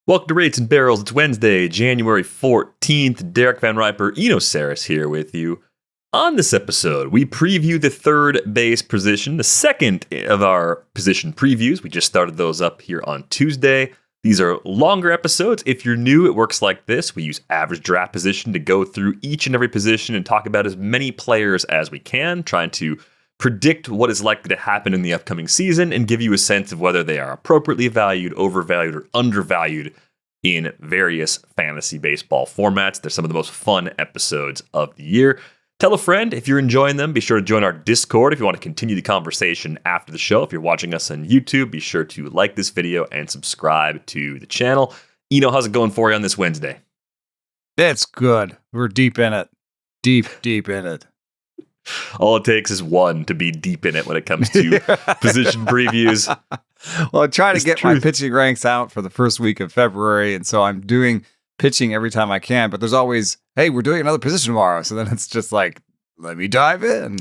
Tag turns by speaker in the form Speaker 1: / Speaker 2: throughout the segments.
Speaker 1: Welcome to Rates and Barrels. It's Wednesday, January 14th. Derek Van Riper, Saris here with you. On this episode, we preview the third base position, the second of our position previews. We just started those up here on Tuesday. These are longer episodes. If you're new, it works like this. We use average draft position to go through each and every position and talk about as many players as we can, trying to predict what is likely to happen in the upcoming season and give you a sense of whether they are appropriately valued, overvalued, or undervalued in various fantasy baseball formats. They're some of the most fun episodes of the year. Tell a friend if you're enjoying them. Be sure to join our Discord if you want to continue the conversation after the show. If you're watching us on YouTube, be sure to like this video and subscribe to the channel. How's it going for you on this Wednesday?
Speaker 2: It's good. We're deep in it. Deep in it.
Speaker 1: All it takes is one to be deep in it when it comes to position previews.
Speaker 2: Well, I try to get my pitching ranks out for the first week of February, and so I'm doing pitching every time I can, but there's always, hey, we're doing another position tomorrow, so then it's just like, let me dive in.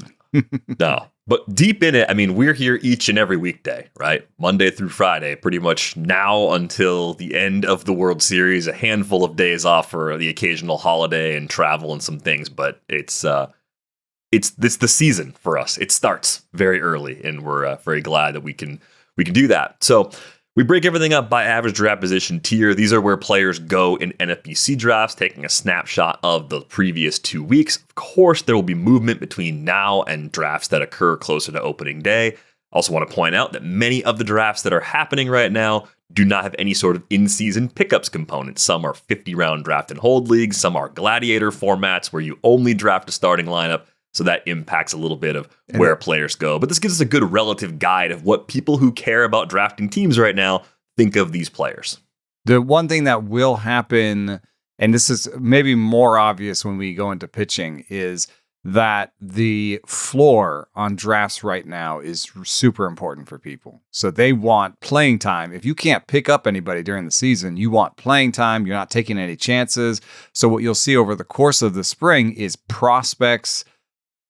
Speaker 1: No, but deep in it, we're here each and every weekday, right? Monday through Friday, pretty much now until the end of the World Series, a handful of days off for the occasional holiday and travel and some things, but it's the season for us. It starts very early, and we're very glad that we can do that. So we break everything up by average draft position tier. These are where players go in NFBC drafts, taking a snapshot of the previous 2 weeks. Of course, there will be movement between now and drafts that occur closer to opening day. Also want to point out that many of the drafts that are happening right now do not have any sort of in-season pickups component. Some are 50-round draft and hold leagues. Some are gladiator formats where you only draft a starting lineup. So that impacts a little bit of where players go. But this gives us a good relative guide of what people who care about drafting teams right now think of these players.
Speaker 2: The one thing that will happen, and this is maybe more obvious when we go into pitching, is that the floor on drafts right now is super important for people. So they want playing time. If you can't pick up anybody during the season, you want playing time. You're not taking any chances. So what you'll see over the course of the spring is prospects,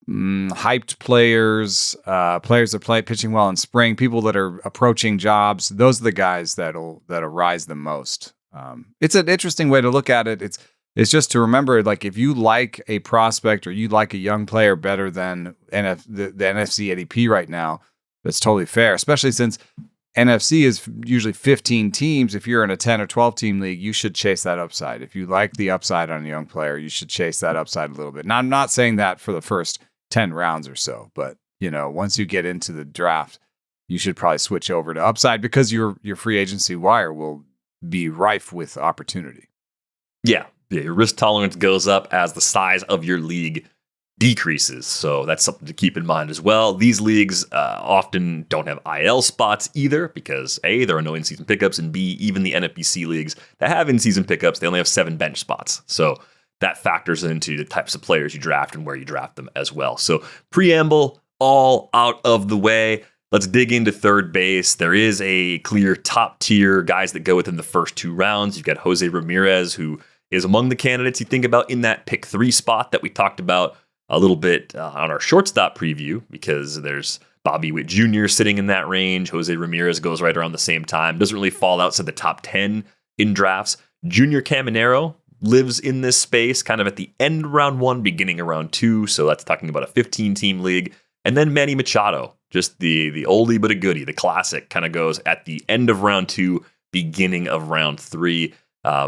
Speaker 2: hyped players, players that play pitching well in spring, people that are approaching jobs. Those are the guys that'll rise the most. It's an interesting way to look at it. It's just to remember, like, if you like a prospect or you like a young player better than the NFC ADP right now, that's totally fair, especially since NFC is usually 15 teams. If you're in a 10 or 12 team league, you should chase that upside. If you like the upside on a young player, you should chase that upside a little bit. Now, I'm not saying that for the first 10 rounds or so, but once you get into the draft, you should probably switch over to upside because your free agency wire will be rife with opportunity.
Speaker 1: Yeah, your risk tolerance goes up as the size of your league decreases. So that's something to keep in mind as well. These leagues often don't have IL spots either because A, there are no in-season pickups, and B, even the NFBC leagues that have in-season pickups, they only have 7 bench spots. So that factors into the types of players you draft and where you draft them as well. So preamble all out of the way. Let's dig into third base. There is a clear top tier guys that go within the first 2 rounds. You've got José Ramírez, who is among the candidates you think about in that pick 3 spot that we talked about a little bit on our shortstop preview, because there's Bobby Witt Jr. sitting in that range. José Ramírez goes right around the same time. Doesn't really fall outside the top 10 in drafts. Junior Caminero lives in this space kind of at the end of round 1, beginning of round 2. So that's talking about a 15-team league. And then Manny Machado, just the oldie but a goodie, the classic, kind of goes at the end of round 2, beginning of round 3.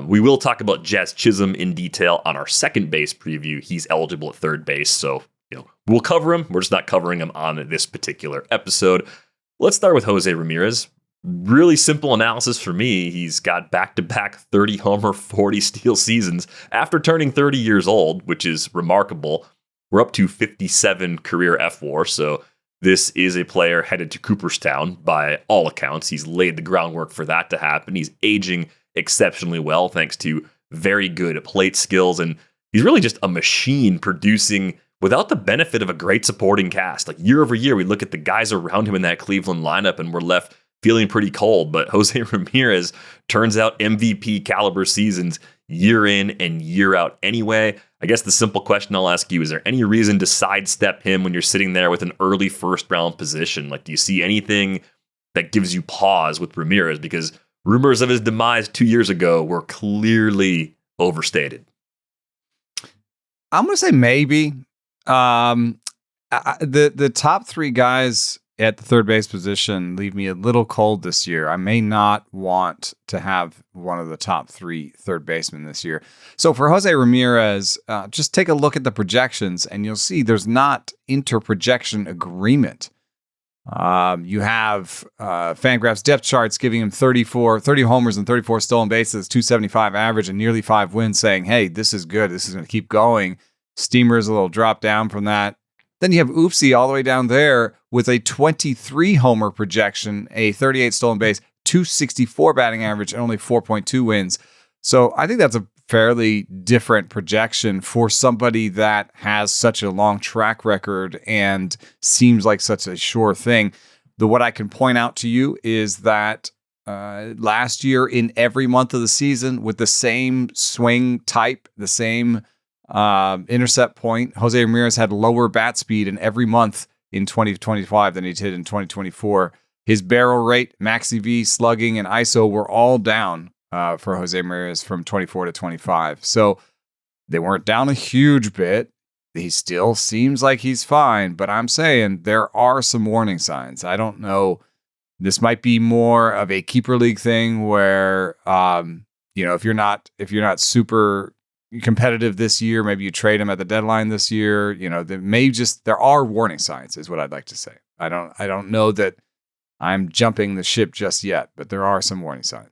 Speaker 1: We will talk about Jazz Chisholm in detail on our second base preview. He's eligible at third base, so we'll cover him. We're just not covering him on this particular episode. Let's start with José Ramírez. Really simple analysis for me. He's got back-to-back 30 homer, 40 steal seasons after turning 30 years old, which is remarkable. We're up to 57 career FWAR, so this is a player headed to Cooperstown by all accounts. He's laid the groundwork for that to happen. He's aging exceptionally well thanks to very good plate skills, and he's really just a machine producing without the benefit of a great supporting cast. Like year over year, we look at the guys around him in that Cleveland lineup and we're left feeling pretty cold, but José Ramírez turns out MVP caliber seasons year in and year out anyway. I guess the simple question I'll ask you, is there any reason to sidestep him when you're sitting there with an early first round position? Like, do you see anything that gives you pause with Ramírez? Because rumors of his demise 2 years ago were clearly overstated.
Speaker 2: I'm going to say maybe. The top three guys at the third base position leave me a little cold this year. I may not want to have one of the top three third basemen this year. So for Jose Ramirez, just take a look at the projections and you'll see there's not inter-projection agreement. You have Fangraphs depth charts giving him 30 homers and 34 stolen bases, 275 average and nearly 5 wins, saying, hey, this is good. This is going to keep going. Steamer's a little drop down from that. Then you have Oopsie all the way down there with a 23 homer projection, a 38 stolen base, 264 batting average, and only 4.2 wins. So I think that's a fairly different projection for somebody that has such a long track record and seems like such a sure thing. What I can point out to you is that last year in every month of the season with the same swing type, the same intercept point, Jose Ramirez had lower bat speed in every month in 2025 than he did in 2024. His barrel rate, max EV, slugging, and ISO were all down for Jose Ramirez from 24 to 25. So they weren't down a huge bit. He still seems like he's fine, but I'm saying there are some warning signs. I don't know. This might be more of a keeper league thing where, if you're not super competitive this year, maybe you trade him at the deadline this year. There are warning signs is what I'd like to say. I don't know that I'm jumping the ship just yet, but there are some warning signs.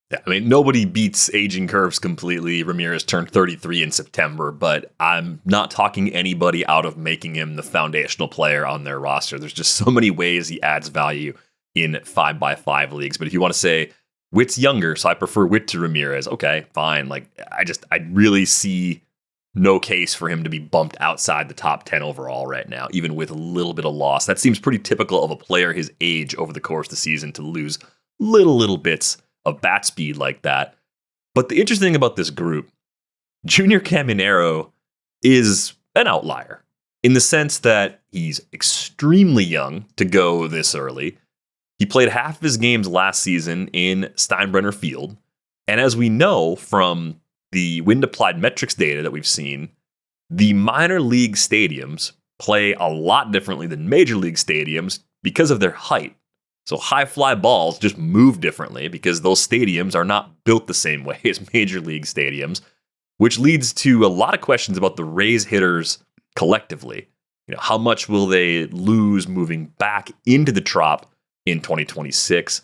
Speaker 1: Yeah, I mean, nobody beats aging curves completely. Ramirez turned 33 in September, but I'm not talking anybody out of making him the foundational player on their roster. There's just so many ways he adds value in 5x5 leagues. But if you want to say Witt's younger, so I prefer Witt to Ramirez, okay, fine. Like, I really see no case for him to be bumped outside the top 10 overall right now, even with a little bit of loss. That seems pretty typical of a player his age over the course of the season to lose little bits of bat speed like that. But the interesting thing about this group, Junior Caminero is an outlier in the sense that he's extremely young to go this early. He played half of his games last season in Steinbrenner Field. And as we know from the wind applied metrics data that we've seen, the minor league stadiums play a lot differently than major league stadiums because of their height. So high fly balls just move differently because those stadiums are not built the same way as major league stadiums, which leads to a lot of questions about the Rays hitters collectively. How much will they lose moving back into the Trop in 2026?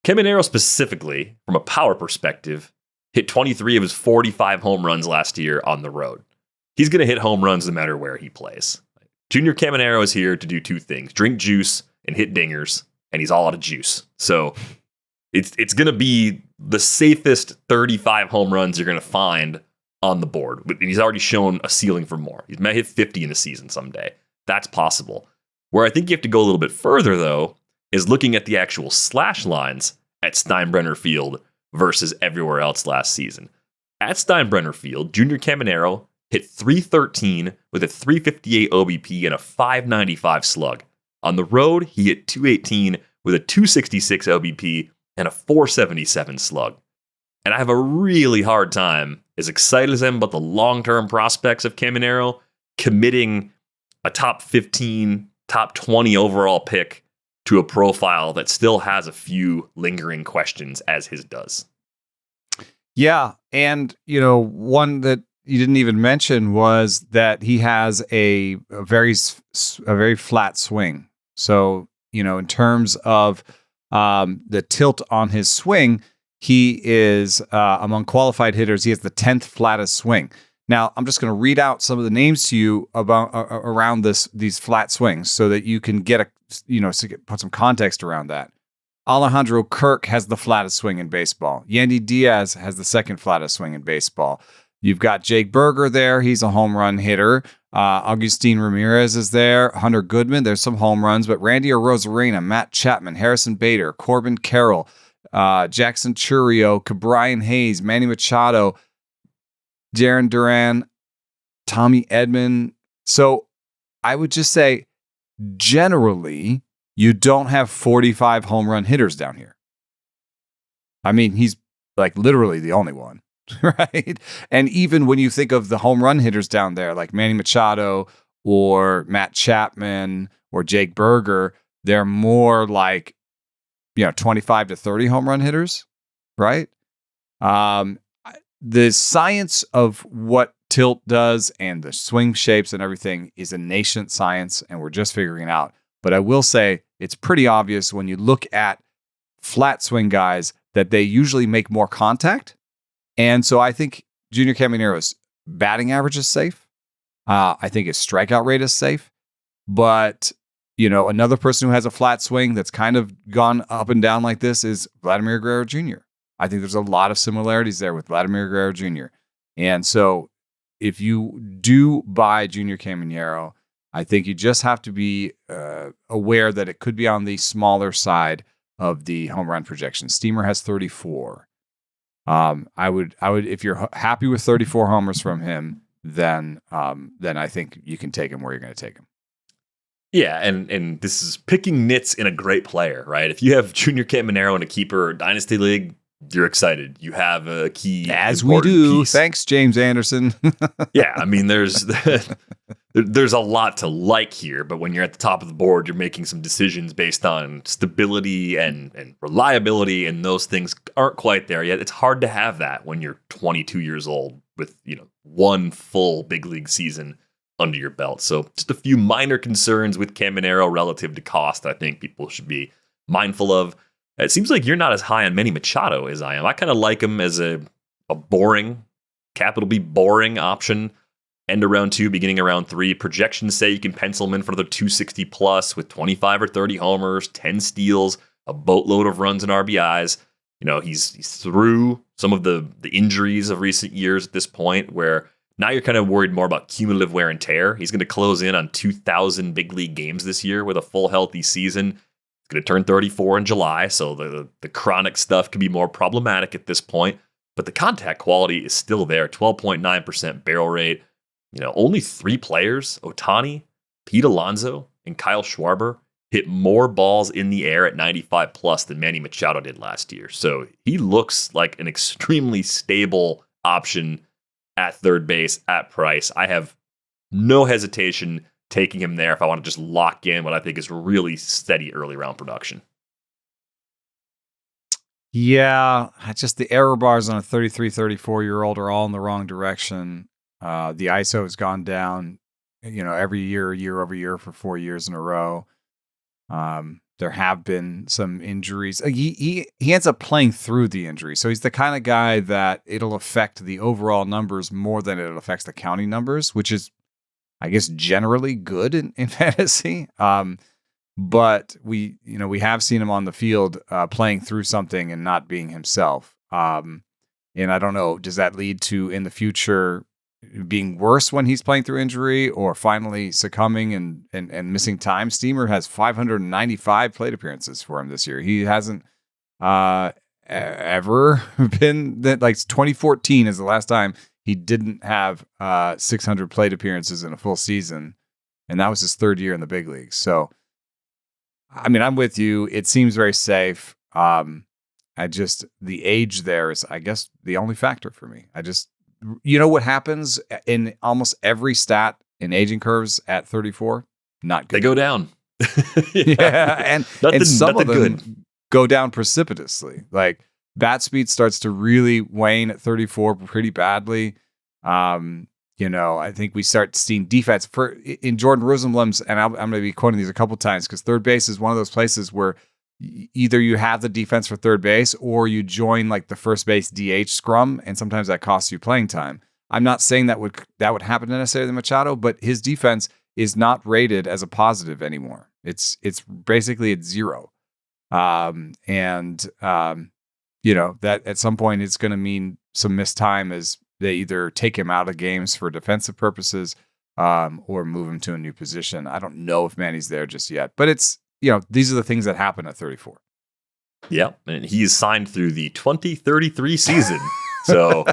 Speaker 1: Caminero specifically, from a power perspective, hit 23 of his 45 home runs last year on the road. He's going to hit home runs no matter where he plays. Junior Caminero is here to do two things: drink juice and hit dingers. And he's all out of juice. So it's going to be the safest 35 home runs you're going to find on the board. And he's already shown a ceiling for more. He might hit 50 in a season someday. That's possible. Where I think you have to go a little bit further, though, is looking at the actual slash lines at Steinbrenner Field versus everywhere else last season. At Steinbrenner Field, Junior Caminero hit .313 with a .358 OBP and a .595 slug. On the road, he hit .218 with a .266 OBP and a .477 slug. And I have a really hard time, as excited as I am about the long-term prospects of Caminero, committing a top 15, top 20 overall pick to a profile that still has a few lingering questions as his does.
Speaker 2: Yeah, and one that you didn't even mention was that he has a very flat swing. So, in terms of the tilt on his swing, he is among qualified hitters. He has the 10th flattest swing. Now, I'm just going to read out some of the names to you about around these flat swings so that you can get put some context around that. Alejandro Kirk has the flattest swing in baseball. Yandy Diaz has the second flattest swing in baseball. You've got Jake Berger there. He's a home run hitter. Agustin Ramirez is there. Hunter Goodman. There's some home runs, but Randy Arozarena, Matt Chapman, Harrison Bader, Corbin Carroll, Jackson Churio, Cabrian Hayes, Manny Machado, Darren Duran, Tommy Edman. So I would just say, generally, you don't have 45 home run hitters down here. I mean, he's like literally the only one, right? And even when you think of the home run hitters down there, like Manny Machado or Matt Chapman or Jake Berger, they're more like, 25 to 30 home run hitters, right? The science of what tilt does and the swing shapes and everything is a nascent science, and we're just figuring it out. But I will say it's pretty obvious when you look at flat swing guys that they usually make more contact. And so I think Junior Caminero's batting average is safe. I think his strikeout rate is safe. But, another person who has a flat swing that's kind of gone up and down like this is Vladimir Guerrero Jr. I think there's a lot of similarities there with Vladimir Guerrero Jr. And so if you do buy Junior Caminero, I think you just have to be aware that it could be on the smaller side of the home run projection. Steamer has 34. I would, if you're happy with 34 homers from him, then I think you can take him where you're going to take him.
Speaker 1: Yeah, and this is picking nits in a great player, right? If you have Junior Caminero in a keeper dynasty league, you're excited. You have a key,
Speaker 2: as we do.
Speaker 1: Piece.
Speaker 2: Thanks, James Anderson.
Speaker 1: Yeah, I mean, there's a lot to like here, but when you're at the top of the board, you're making some decisions based on stability and reliability, and those things aren't quite there yet. It's hard to have that when you're 22 years old with one full big league season under your belt. So just a few minor concerns with Caminero relative to cost I think people should be mindful of. It seems like you're not as high on Manny Machado as I am. I kind of like him as a boring, capital B boring option. End of round 2, beginning of round 3. Projections say you can pencil him in for the 260 plus with 25 or 30 homers, 10 steals, a boatload of runs and RBIs. He's through some of the injuries of recent years at this point where now you're kind of worried more about cumulative wear and tear. He's going to close in on 2,000 big league games this year with a full healthy season. He's going to turn 34 in July, so the chronic stuff can be more problematic at this point. But the contact quality is still there, 12.9% barrel rate. Only 3 players, Ohtani, Pete Alonso, and Kyle Schwarber, hit more balls in the air at 95 plus than Manny Machado did last year. So he looks like an extremely stable option at third base at price. I have no hesitation taking him there if I want to just lock in what I think is really steady early round production.
Speaker 2: Yeah, just the error bars on a 33, 34-year-old are all in the wrong direction. The ISO has gone down, every year over year for 4 years in a row. There have been some injuries. He ends up playing through the injury. So he's the kind of guy that it'll affect the overall numbers more than it affects the counting numbers, which is, I guess, generally good in fantasy. But we have seen him on the field playing through something and not being himself. And I don't know, does that lead to in the future being worse when he's playing through injury or finally succumbing and missing time? Steamer has 595 plate appearances for him this year. He hasn't ever been that, like 2014 is the last time he didn't have 600 plate appearances in a full season. And that was his third year in the big leagues. So, I mean, I'm with you. It seems very safe. The age there is, I guess, the only factor for me. What happens in almost every stat in aging curves at 34? Not good.
Speaker 1: They go down.
Speaker 2: Yeah, and some of them go down precipitously. Like bat speed starts to really wane at 34 pretty badly. I think we start seeing defense in Jordan Rosenblum's, and I'm going to be quoting these a couple times because third base is one of those places where either you have the defense for third base or you join like the first base DH scrum, and sometimes that costs you playing time. I'm not saying that would happen to necessarily Machado, but his defense is not rated as a positive anymore. It's basically at 0. That at some point it's going to mean some missed time as they either take him out of games for defensive purposes or move him to a new position. I don't know if Manny's there just yet, but it's, these are the things that happen at 34.
Speaker 1: Yeah, and he's signed through the 2033 season. So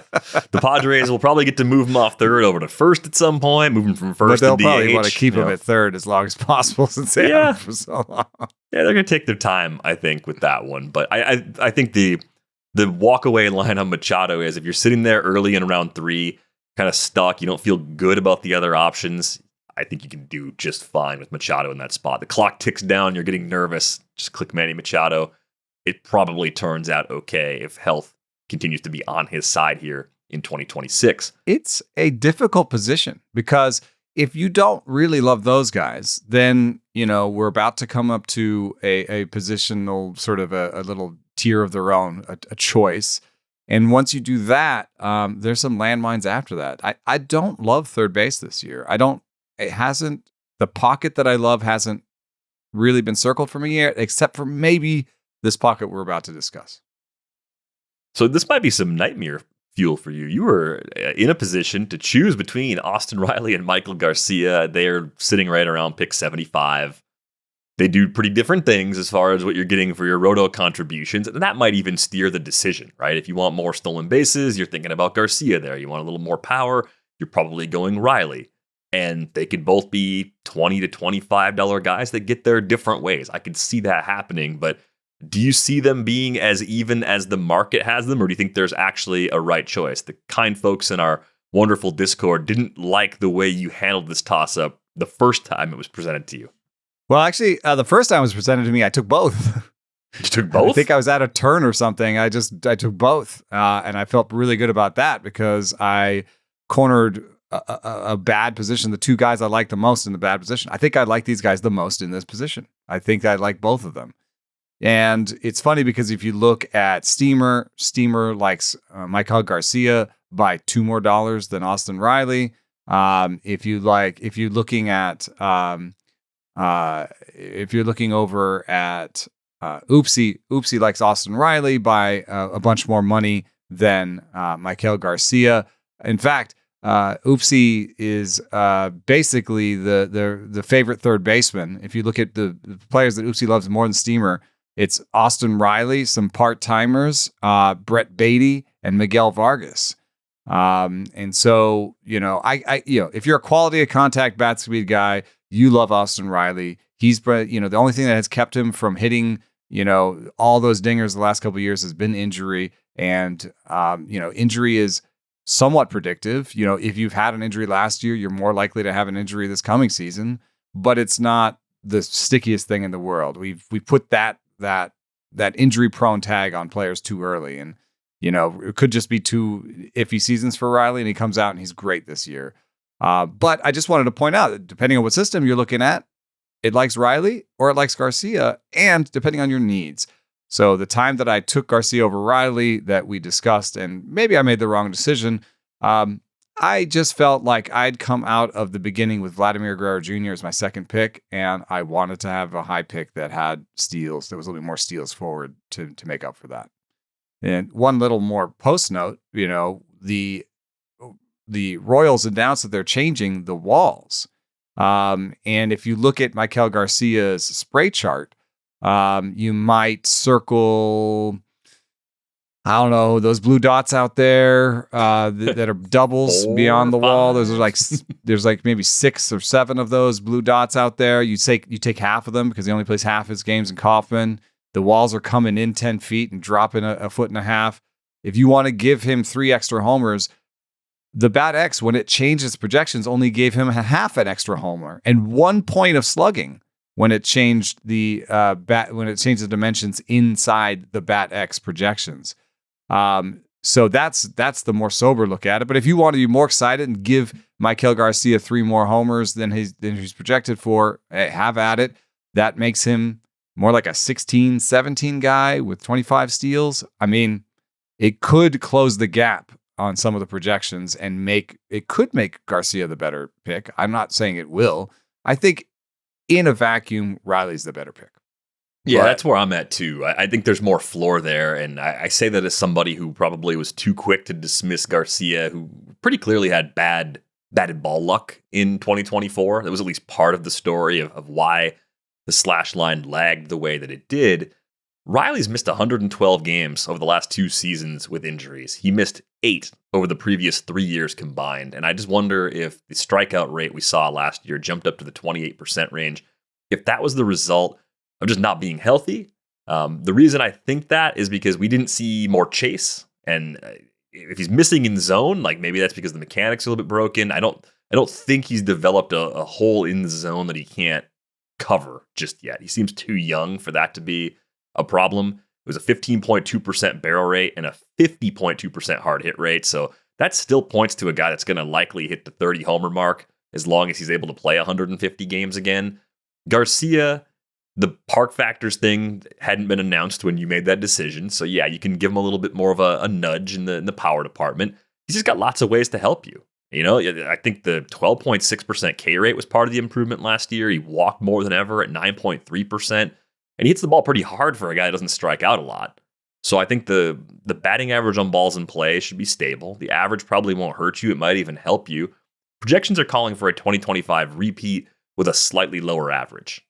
Speaker 1: the Padres will probably get to move him off third over to first at some point, move him from first to DH.
Speaker 2: But they'll probably want to keep him at third as long as possible since they have him for so long.
Speaker 1: Yeah, they're going to take their time, I think, with that one. But I think the the walk-away line on Machado is if you're sitting there early in round 3, kind of stuck, you don't feel good about the other options, I think you can do just fine with Machado in that spot. The clock ticks down, you're getting nervous, just click Manny Machado. It probably turns out okay if health continues to be on his side here in 2026.
Speaker 2: It's a difficult position because if you don't really love those guys, then, we're about to come up to a positional sort of a little tier of their own, a choice. And once you do that, there's some landmines after that. I don't love third base this year. The pocket that I love hasn't really been circled for me yet, except for maybe this pocket we're about to discuss.
Speaker 1: So this might be some nightmare fuel for you. You were in a position to choose between Austin Riley and Maikel Garcia. They're sitting right around pick 75. They do pretty different things as far as what you're getting for your roto contributions. And that might even steer the decision, right? If you want more stolen bases, you're thinking about Garcia there. You want a little more power, you're probably going Riley. And they could both be $20 to $25 guys that get there different ways. I could see that happening, but do you see them being as even as the market has them, or do you think there's actually a right choice? The kind folks in our wonderful Discord didn't like the way you handled this toss-up the first time it was presented to you.
Speaker 2: Well, actually, the first time it was presented to me, I took both.
Speaker 1: You took both?
Speaker 2: I think I was at a turn or something. I took both, and I felt really good about that because I cornered a bad position. The two guys I like the most in the bad position. I think I like these guys the most in this position. I think I like both of them. And it's funny because if you look at Steamer likes Maikel Garcia by $2 more than Austin Riley. If you're looking over at Oopsie likes Austin Riley by a bunch more money than Maikel Garcia. In fact, Oopsie is basically the favorite third baseman. If you look at the players that Oopsie loves more than Steamer, it's Austin Riley, some part-timers, Brett Baty, and Miguel Vargas. And so, if you're a quality of contact bat speed guy, you love Austin Riley. He's, the only thing that has kept him from hitting, all those dingers the last couple of years has been injury. And, injury is somewhat predictive. If you've had an injury last year, you're more likely to have an injury this coming season, but it's not the stickiest thing in the world. We put that injury prone tag on players too early. And, it could just be 2 iffy seasons for Riley, and he comes out and he's great this year. But I just wanted to point out that depending on what system you're looking at, it likes Riley or it likes Garcia, and depending on your needs. So the time that I took Garcia over Riley that we discussed, and maybe I made the wrong decision, I just felt like I'd come out of the beginning with Vladimir Guerrero Jr. as my second pick, and I wanted to have a high pick that had steals. There was a little bit more steals forward to make up for that. And one little more post note, the Royals announced that they're changing the walls. And if you look at Maikel Garcia's spray chart, you might circle, I don't know, those blue dots out there that are doubles beyond the wall. There's like maybe 6 or 7 of those blue dots out there. You take half of them because he only plays half his games in Kauffman. The walls are coming in 10 feet and dropping a foot and a half. If you want to give him 3 extra homers, the Bat X, when it changed its projections, only gave him a half an extra homer and 1 point of slugging when it changed the dimensions inside the Bat X projections. So that's the more sober look at it. But if you want to be more excited and give Maikel Garcia 3 more homers than he's projected for, have at it. That makes him more like a 16, 17 guy with 25 steals. I mean, it could close the gap on some of the projections and could make Garcia the better pick. I'm not saying it will. I think in a vacuum, Riley's the better pick.
Speaker 1: Yeah, that's where I'm at too. I think there's more floor there. And I say that as somebody who probably was too quick to dismiss Garcia, who pretty clearly had bad batted ball luck in 2024. That was at least part of the story of why the slash line lagged the way that it did. Riley's missed 112 games over the last 2 seasons with injuries. He missed 8 over the previous 3 years combined. And I just wonder if the strikeout rate we saw last year jumped up to the 28% range. If that was the result of just not being healthy, The reason I think that is because we didn't see more chase, and if he's missing in zone, like maybe that's because the mechanics are a little bit broken. I don't think he's developed a hole in the zone that he can't cover just yet. He seems too young for that to be a problem. It was a 15.2% barrel rate and a 50.2% hard hit rate. So that still points to a guy that's going to likely hit the 30 homer mark as long as he's able to play 150 games again. Garcia, the park factors thing hadn't been announced when you made that decision. So yeah, you can give him a little bit more of a nudge in the power department. He's just got lots of ways to help you. You know, I think the 12.6% K rate was part of the improvement last year. He walked more than ever at 9.3%. And he hits the ball pretty hard for a guy that doesn't strike out a lot. So I think the batting average on balls in play should be stable. The average probably won't hurt you. It might even help you. Projections are calling for a 2025 repeat with a slightly lower average.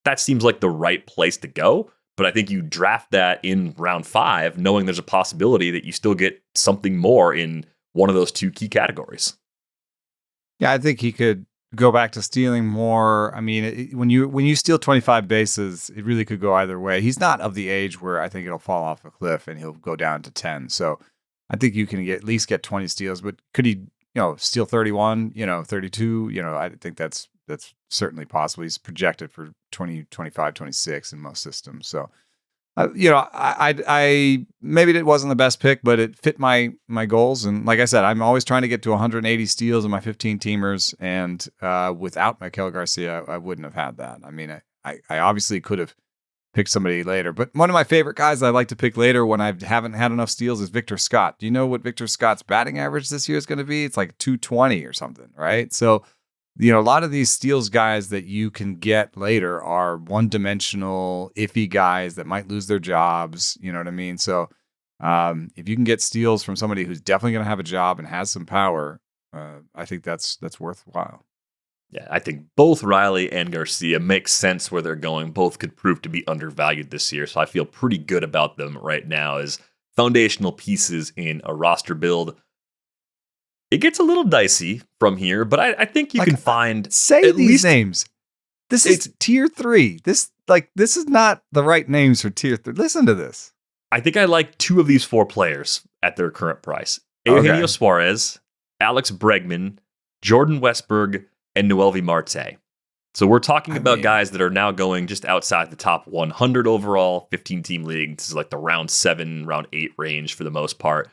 Speaker 1: That seems like the right place to go. But I think you draft that in round 5, knowing there's a possibility that you still get something more in one of those two key categories.
Speaker 2: Yeah, I think he could go back to stealing more. I mean, when you steal 25 bases, it really could go either way. He's not of the age where I think it'll fall off a cliff and he'll go down to 10. So I think you can at least get 20 steals. But could he, steal 31? 32? I think that's certainly possible. He's projected for 20, 25, 26 in most systems. So. I maybe it wasn't the best pick, but it fit my goals. And like I said, I'm always trying to get to 180 steals in my 15 teamers. And without Maikel Garcia, I wouldn't have had that. I mean, I obviously could have picked somebody later, but one of my favorite guys I like to pick later when I haven't had enough steals is Victor Scott. Do you know what Victor Scott's batting average this year is going to be? It's like 220 or something, right? So, a lot of these steals guys that you can get later are one-dimensional, iffy guys that might lose their jobs. You know what I mean? So if you can get steals from somebody who's definitely going to have a job and has some power, I think that's worthwhile.
Speaker 1: Yeah, I think both Riley and Garcia make sense where they're going. Both could prove to be undervalued this year, so I feel pretty good about them right now as foundational pieces in a roster build. It gets a little dicey from here, but I think you can find
Speaker 2: say
Speaker 1: at
Speaker 2: these
Speaker 1: least
Speaker 2: names. This is tier 3. This is not the right names for tier 3. Listen to this.
Speaker 1: I think I like 2 of these 4 players at their current price. Eugenio Suárez, Alex Bregman, Jordan Westburg, and Noelvi Marte. So we're talking about guys that are now going just outside the top 100 overall, 15-team league. This is like the round 7, round 8 range for the most part.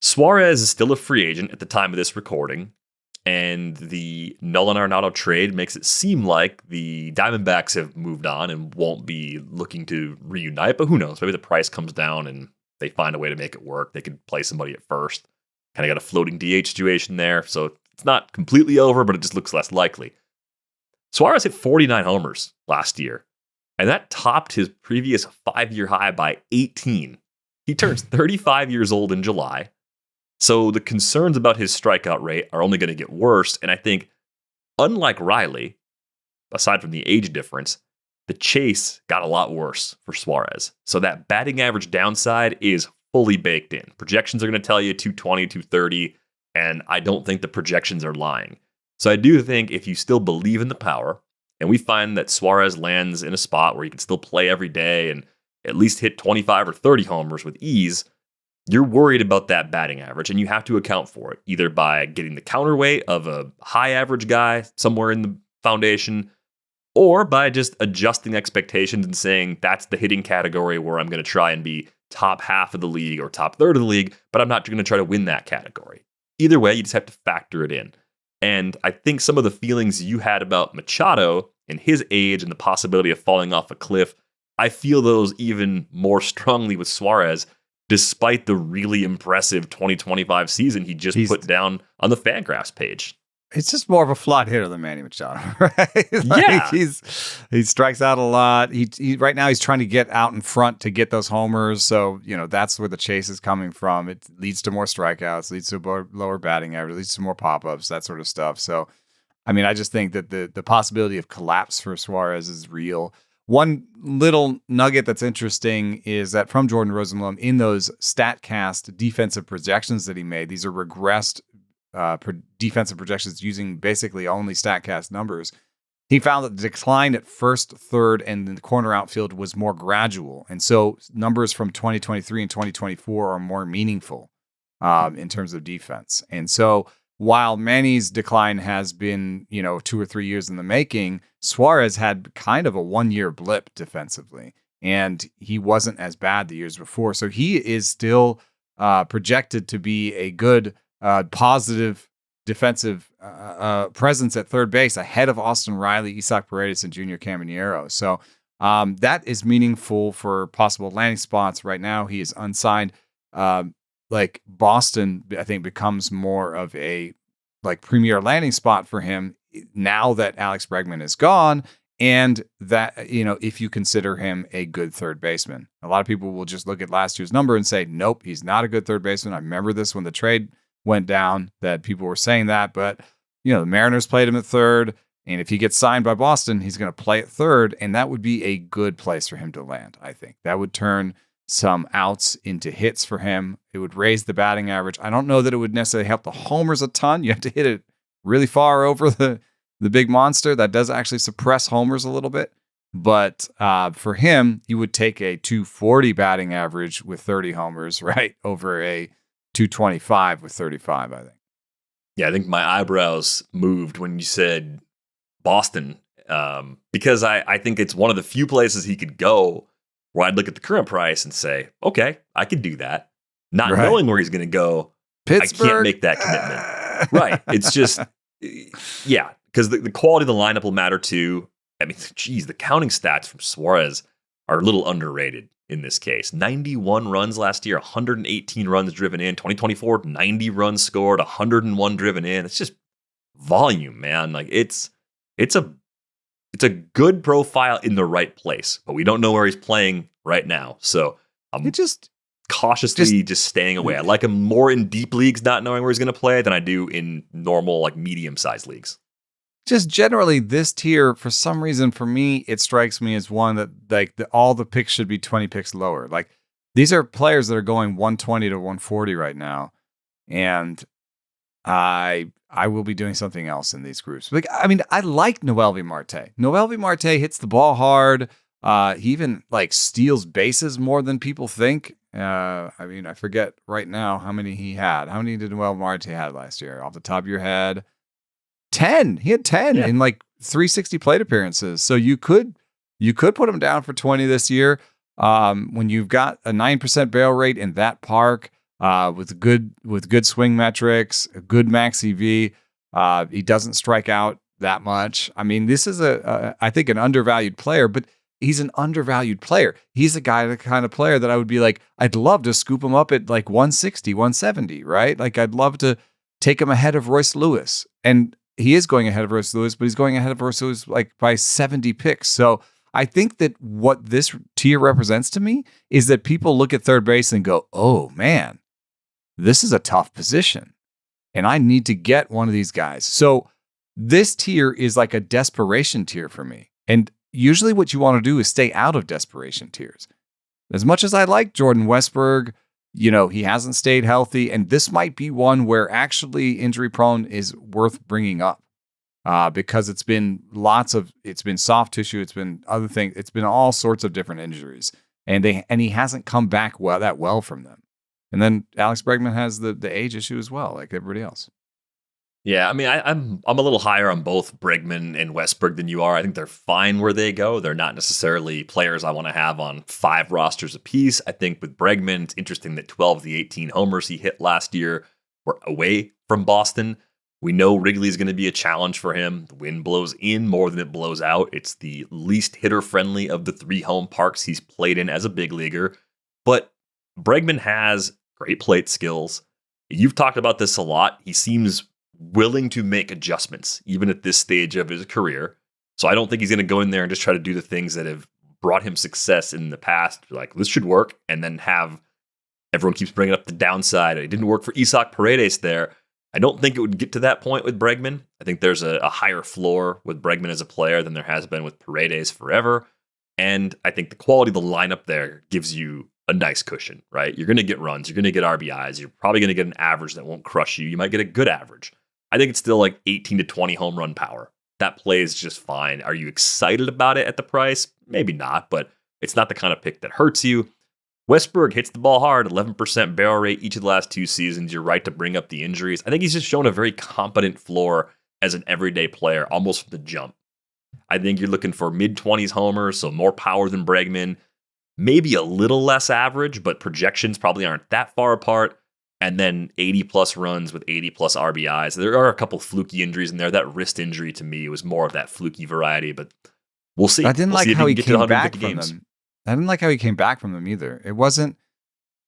Speaker 1: Suárez is still a free agent at the time of this recording, and the Nolan Arenado trade makes it seem like the Diamondbacks have moved on and won't be looking to reunite, but who knows? Maybe the price comes down and they find a way to make it work. They could play somebody at first. Kind of got a floating DH situation there, so it's not completely over, but it just looks less likely. Suárez hit 49 homers last year, and that topped his previous 5-year high by 18. He turns 35 years old in July. So the concerns about his strikeout rate are only going to get worse. And I think, unlike Riley, aside from the age difference, the chase got a lot worse for Suárez. So that batting average downside is fully baked in. Projections are going to tell you 220, 230, and I don't think the projections are lying. So I do think if you still believe in the power, and we find that Suárez lands in a spot where he can still play every day and at least hit 25 or 30 homers with ease, you're worried about that batting average, and you have to account for it, either by getting the counterweight of a high average guy somewhere in the foundation, or by just adjusting expectations and saying that's the hitting category where I'm going to try and be top half of the league or top third of the league, but I'm not going to try to win that category. Either way, you just have to factor it in. And I think some of the feelings you had about Machado and his age and the possibility of falling off a cliff, I feel those even more strongly with Suárez, despite the really impressive 2025 season he just put down on the Fangraphs page.
Speaker 2: It's just more of a flat hitter than Manny Machado, right? He strikes out a lot. He right now he's trying to get out in front to get those homers. So, that's where the chase is coming from. It leads to more strikeouts, leads to a lower batting average, leads to more pop-ups, that sort of stuff. So, I just think that the possibility of collapse for Suárez is real. One little nugget that's interesting is that from Jordan Rosenblum, in those StatCast defensive projections that he made, these are regressed defensive projections using basically only StatCast numbers. he found that the decline at first, third, and the corner outfield was more gradual. And so numbers from 2023 and 2024 are more meaningful in terms of defense. And so while Manny's decline has been, 2 or 3 years in the making, Suárez had kind of a 1-year blip defensively, and he wasn't as bad the years before. So he is still projected to be a good, positive defensive presence at third base ahead of Austin Riley, Isaac Paredes, and Junior Caminero. So that is meaningful for possible landing spots. Right now, he is unsigned. Like Boston, I think, becomes more of a premier landing spot for him now that Alex Bregman is gone, and that, if you consider him a good third baseman. A lot of people will just look at last year's number and say, nope, he's not a good third baseman. I remember this when the trade went down, that people were saying that, but the Mariners played him at third, and if he gets signed by Boston, he's going to play at third, and that would be a good place for him to land. I think that would turn some outs into hits for him. It would raise the batting average. I don't know that it would necessarily help the homers a ton. You have to hit it really far over the big monster. That does actually suppress homers a little bit. But for him, you would take a 240 batting average with 30 homers, right, over a 225 with 35, I think.
Speaker 1: Yeah, I think my eyebrows moved when you said Boston, because I think it's one of the few places he could go where I'd look at the current price and say, okay, I could do that. Not knowing where he's going to go,
Speaker 2: Pittsburgh.
Speaker 1: I can't make that commitment. Right. It's just, yeah, because the quality of the lineup will matter too. I mean, geez, the counting stats from Suárez are a little underrated in this case. 91 runs last year, 118 runs driven in. 2024, 90 runs scored, 101 driven in. It's just volume, man. Like it's a good profile in the right place, but we don't know where he's playing right now. So I'm cautiously just staying away. I like him more in deep leagues, not knowing where he's going to play, than I do in normal, medium-sized leagues.
Speaker 2: Just generally, this tier, for some reason, for me, it strikes me as one that all the picks should be 20 picks lower. Like, these are players that are going 120 to 140 right now, and I will be doing something else in these groups. I like Noelvi Marte. Noelvi Marte hits the ball hard. He even steals bases more than people think. I forget right now how many he had. How many did Noelvi Marte have last year? Off the top of your head, 10. He had 10 in 360 plate appearances. So you could put him down for 20 this year. When you've got a 9% barrel rate in that park, with good swing metrics, a good max EV, he doesn't strike out that much. I mean, this is I think an undervalued player, but he's an undervalued player. He's the kind of player that I would be like, I'd love to scoop him up at 160, 170, right? I'd love to take him ahead of Royce Lewis. And he is going ahead of Royce Lewis, but he's going ahead of Royce Lewis by 70 picks. So I think that what this tier represents to me is that people look at third base and go, oh man, this is a tough position, and I need to get one of these guys. So this tier is like a desperation tier for me. And usually what you want to do is stay out of desperation tiers. As much as I like Jordan Westburg, he hasn't stayed healthy, and this might be one where actually injury prone is worth bringing up because it's been soft tissue, it's been other things, it's been all sorts of different injuries, and he hasn't come back that well from them. And then Alex Bregman has the age issue as well, like everybody else.
Speaker 1: Yeah, I mean, I'm a little higher on both Bregman and Westburg than you are. I think they're fine where they go. They're not necessarily players I want to have on 5 rosters apiece. I think with Bregman, it's interesting that 12 of the 18 homers he hit last year were away from Boston. We know Wrigley is going to be a challenge for him. The wind blows in more than it blows out. It's the least hitter-friendly of the 3 home parks he's played in as a big leaguer. But Bregman has great plate skills. You've talked about this a lot. He seems willing to make adjustments, even at this stage of his career. So I don't think he's going to go in there and just try to do the things that have brought him success in the past. Like, this should work. And then have everyone keeps bringing up the downside. It didn't work for Isaac Paredes there. I don't think it would get to that point with Bregman. I think there's a higher floor with Bregman as a player than there has been with Paredes forever. And I think the quality of the lineup there gives you a nice cushion, right? You're going to get runs. You're going to get RBIs. You're probably going to get an average that won't crush you. You might get a good average. I think it's still 18 to 20 home run power that plays just fine. Are you excited about it at the price? Maybe not, but it's not the kind of pick that hurts you. Westburg hits the ball hard, 11% barrel rate each of the last 2 seasons. You're right to bring up the injuries. I think he's just shown a very competent floor as an everyday player, almost from the jump. I think you're looking for mid-20s homers, so more power than Bregman. Maybe a little less average, but projections probably aren't that far apart. And then 80-plus runs with 80-plus RBIs. There are a couple fluky injuries in there. That wrist injury to me was more of that fluky variety, but we'll see.
Speaker 2: I didn't
Speaker 1: like
Speaker 2: how he came back from them. I didn't like how he came back from them either. It wasn't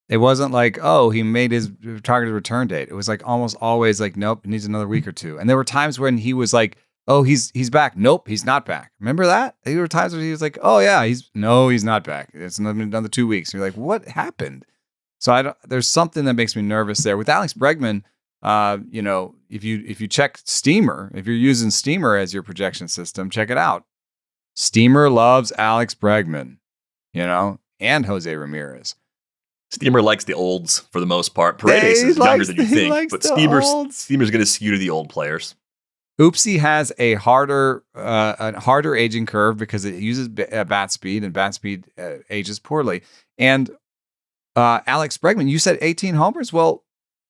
Speaker 2: like, oh, he made his targeted return date. It was like almost always like, nope, he needs another week or two. And there were times when he was like, oh, he's back. Nope, he's not back. Remember that? There were times when he was like, oh yeah, he's not back. It's another 2 weeks. And you're like, what happened? So there's something that makes me nervous there. With Alex Bregman, if you check Steamer, if you're using Steamer as your projection system, check it out. Steamer loves Alex Bregman, and Jose Ramirez.
Speaker 1: Steamer likes the olds for the most part. Paredes is younger than you think, but Steamer's going to skew to the old players.
Speaker 2: Oopsie has a harder aging curve because it uses bat speed, and bat speed ages poorly. And Alex Bregman, you said 18 homers? Well,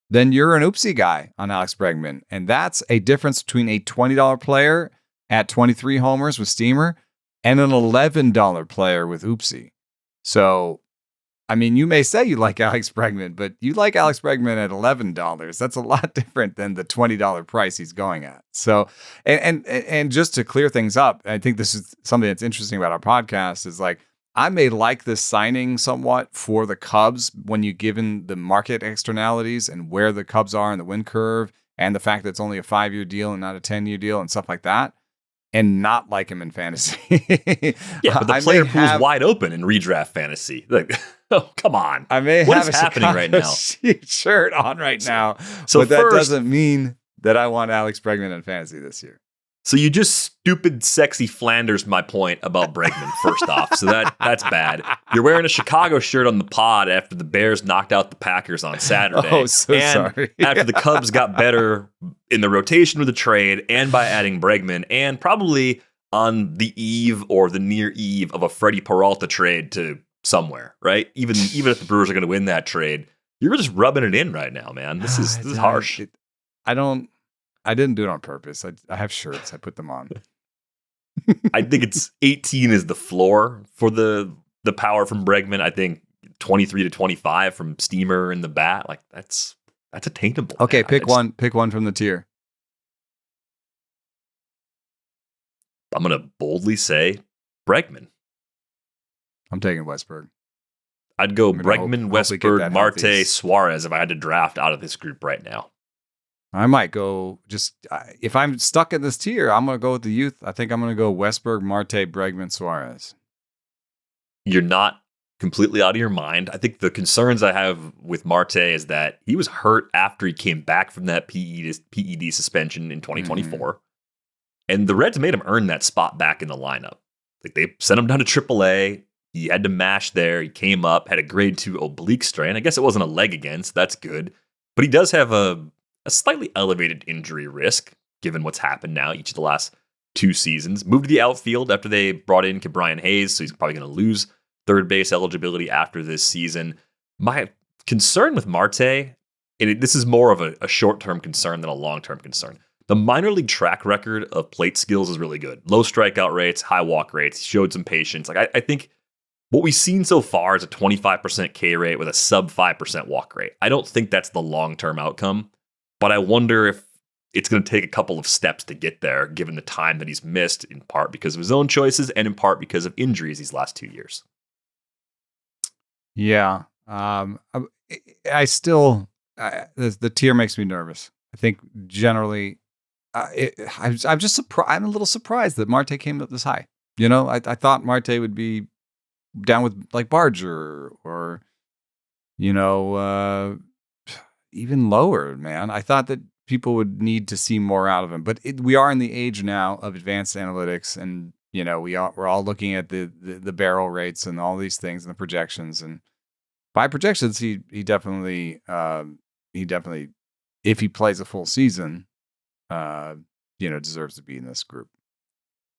Speaker 2: then you're an Oopsie guy on Alex Bregman. And that's a difference between a $20 player at 23 homers with Steamer and an $11 player with Oopsie. So, I mean, you may say you like Alex Bregman, but you like Alex Bregman at $11. That's a lot different than the $20 price he's going at. So, and just to clear things up, I think this is something that's interesting about our podcast is like, I may like this signing somewhat for the Cubs when you given the market externalities and where the Cubs are in the win curve and the fact that it's only a 5-year deal and not a 10-year deal and stuff like that, and not like him in fantasy.
Speaker 1: Yeah, but the player pool's wide open in redraft fantasy. Like, oh, come on.
Speaker 2: I may
Speaker 1: what
Speaker 2: have
Speaker 1: is
Speaker 2: a
Speaker 1: happening right now?
Speaker 2: Shirt on right now,
Speaker 1: so
Speaker 2: but that doesn't mean that I want Alex Bregman in fantasy this year.
Speaker 1: So you just stupid, sexy Flanders my point about Bregman, first off. So that's bad. You're wearing a Chicago shirt on the pod after the Bears knocked out the Packers on Saturday.
Speaker 2: Oh, so sorry.
Speaker 1: After the Cubs got better in the rotation with the trade and by adding Bregman, and probably on the eve or the near eve of a Freddie Peralta trade to somewhere, right? Even if the Brewers are going to win that trade, you're just rubbing it in right now, man. This is harsh.
Speaker 2: I didn't do it on purpose. I have shirts. I put them on.
Speaker 1: I think it's 18 is the floor for the power from Bregman. I think 23 to 25 from Steamer and the bat. Like that's attainable.
Speaker 2: Okay, pick one from the tier.
Speaker 1: I'm going to boldly say Bregman.
Speaker 2: I'm taking Westburg.
Speaker 1: I'd go Bregman, Westburg, Marte, Suárez if I had to draft out of this group right now.
Speaker 2: I might go if I'm stuck in this tier, I'm going to go with the youth. I think I'm going to go Westburg, Marte, Bregman, Suárez.
Speaker 1: You're not completely out of your mind. I think the concerns I have with Marte is that he was hurt after he came back from that PED suspension in 2024. Mm-hmm. And the Reds made him earn that spot back in the lineup. Like they sent him down to AAA. He had to mash there. He came up, had a grade 2 oblique strain. I guess it wasn't a leg again, so that's good. But he does have a slightly elevated injury risk, given what's happened now each of the last 2 seasons. Moved to the outfield after they brought in Brian Hayes, so he's probably going to lose third base eligibility after this season. My concern with Marte, and this is more of a short-term concern than a long-term concern. The minor league track record of plate skills is really good. Low strikeout rates, high walk rates. He showed some patience. Like I think what we've seen so far is a 25% K rate with a sub 5% walk rate. I don't think that's the long-term outcome. But I wonder if it's going to take a couple of steps to get there, given the time that he's missed, in part because of his own choices and in part because of injuries these last 2 years.
Speaker 2: Yeah. I still, the tier makes me nervous. I think generally, I'm just surprised. I'm a little surprised that Marte came up this high. I thought Marte would be down with like Barger or, even lower, man. I thought that people would need to see more out of him, but we are in the age now of advanced analytics, and we're all looking at the barrel rates and all these things and the projections. And by projections, he definitely, if he plays a full season, deserves to be in this group.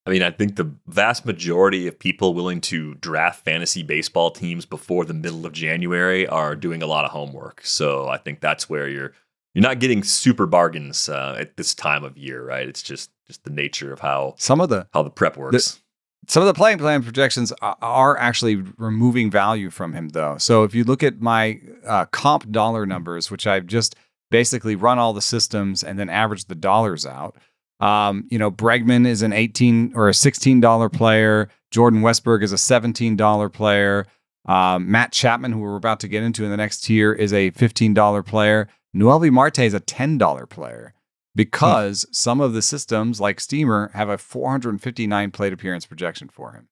Speaker 1: I mean, I think the vast majority of people willing to draft fantasy baseball teams before the middle of January are doing a lot of homework. So I think that's where you're not getting super bargains at this time of year, right? It's just the nature of how the prep works.
Speaker 2: Some of the playing plan projections are actually removing value from him, though. So if you look at my comp dollar numbers, which I've just basically run all the systems and then average the dollars out. Bregman is an $18 or a $16 player. Jordan Westburg is a $17 player. Matt Chapman, who we're about to get into in the next tier, is a $15 player. Noelvi Marte is a $10 player because some of the systems, like Steamer, have a 459 plate appearance projection for him.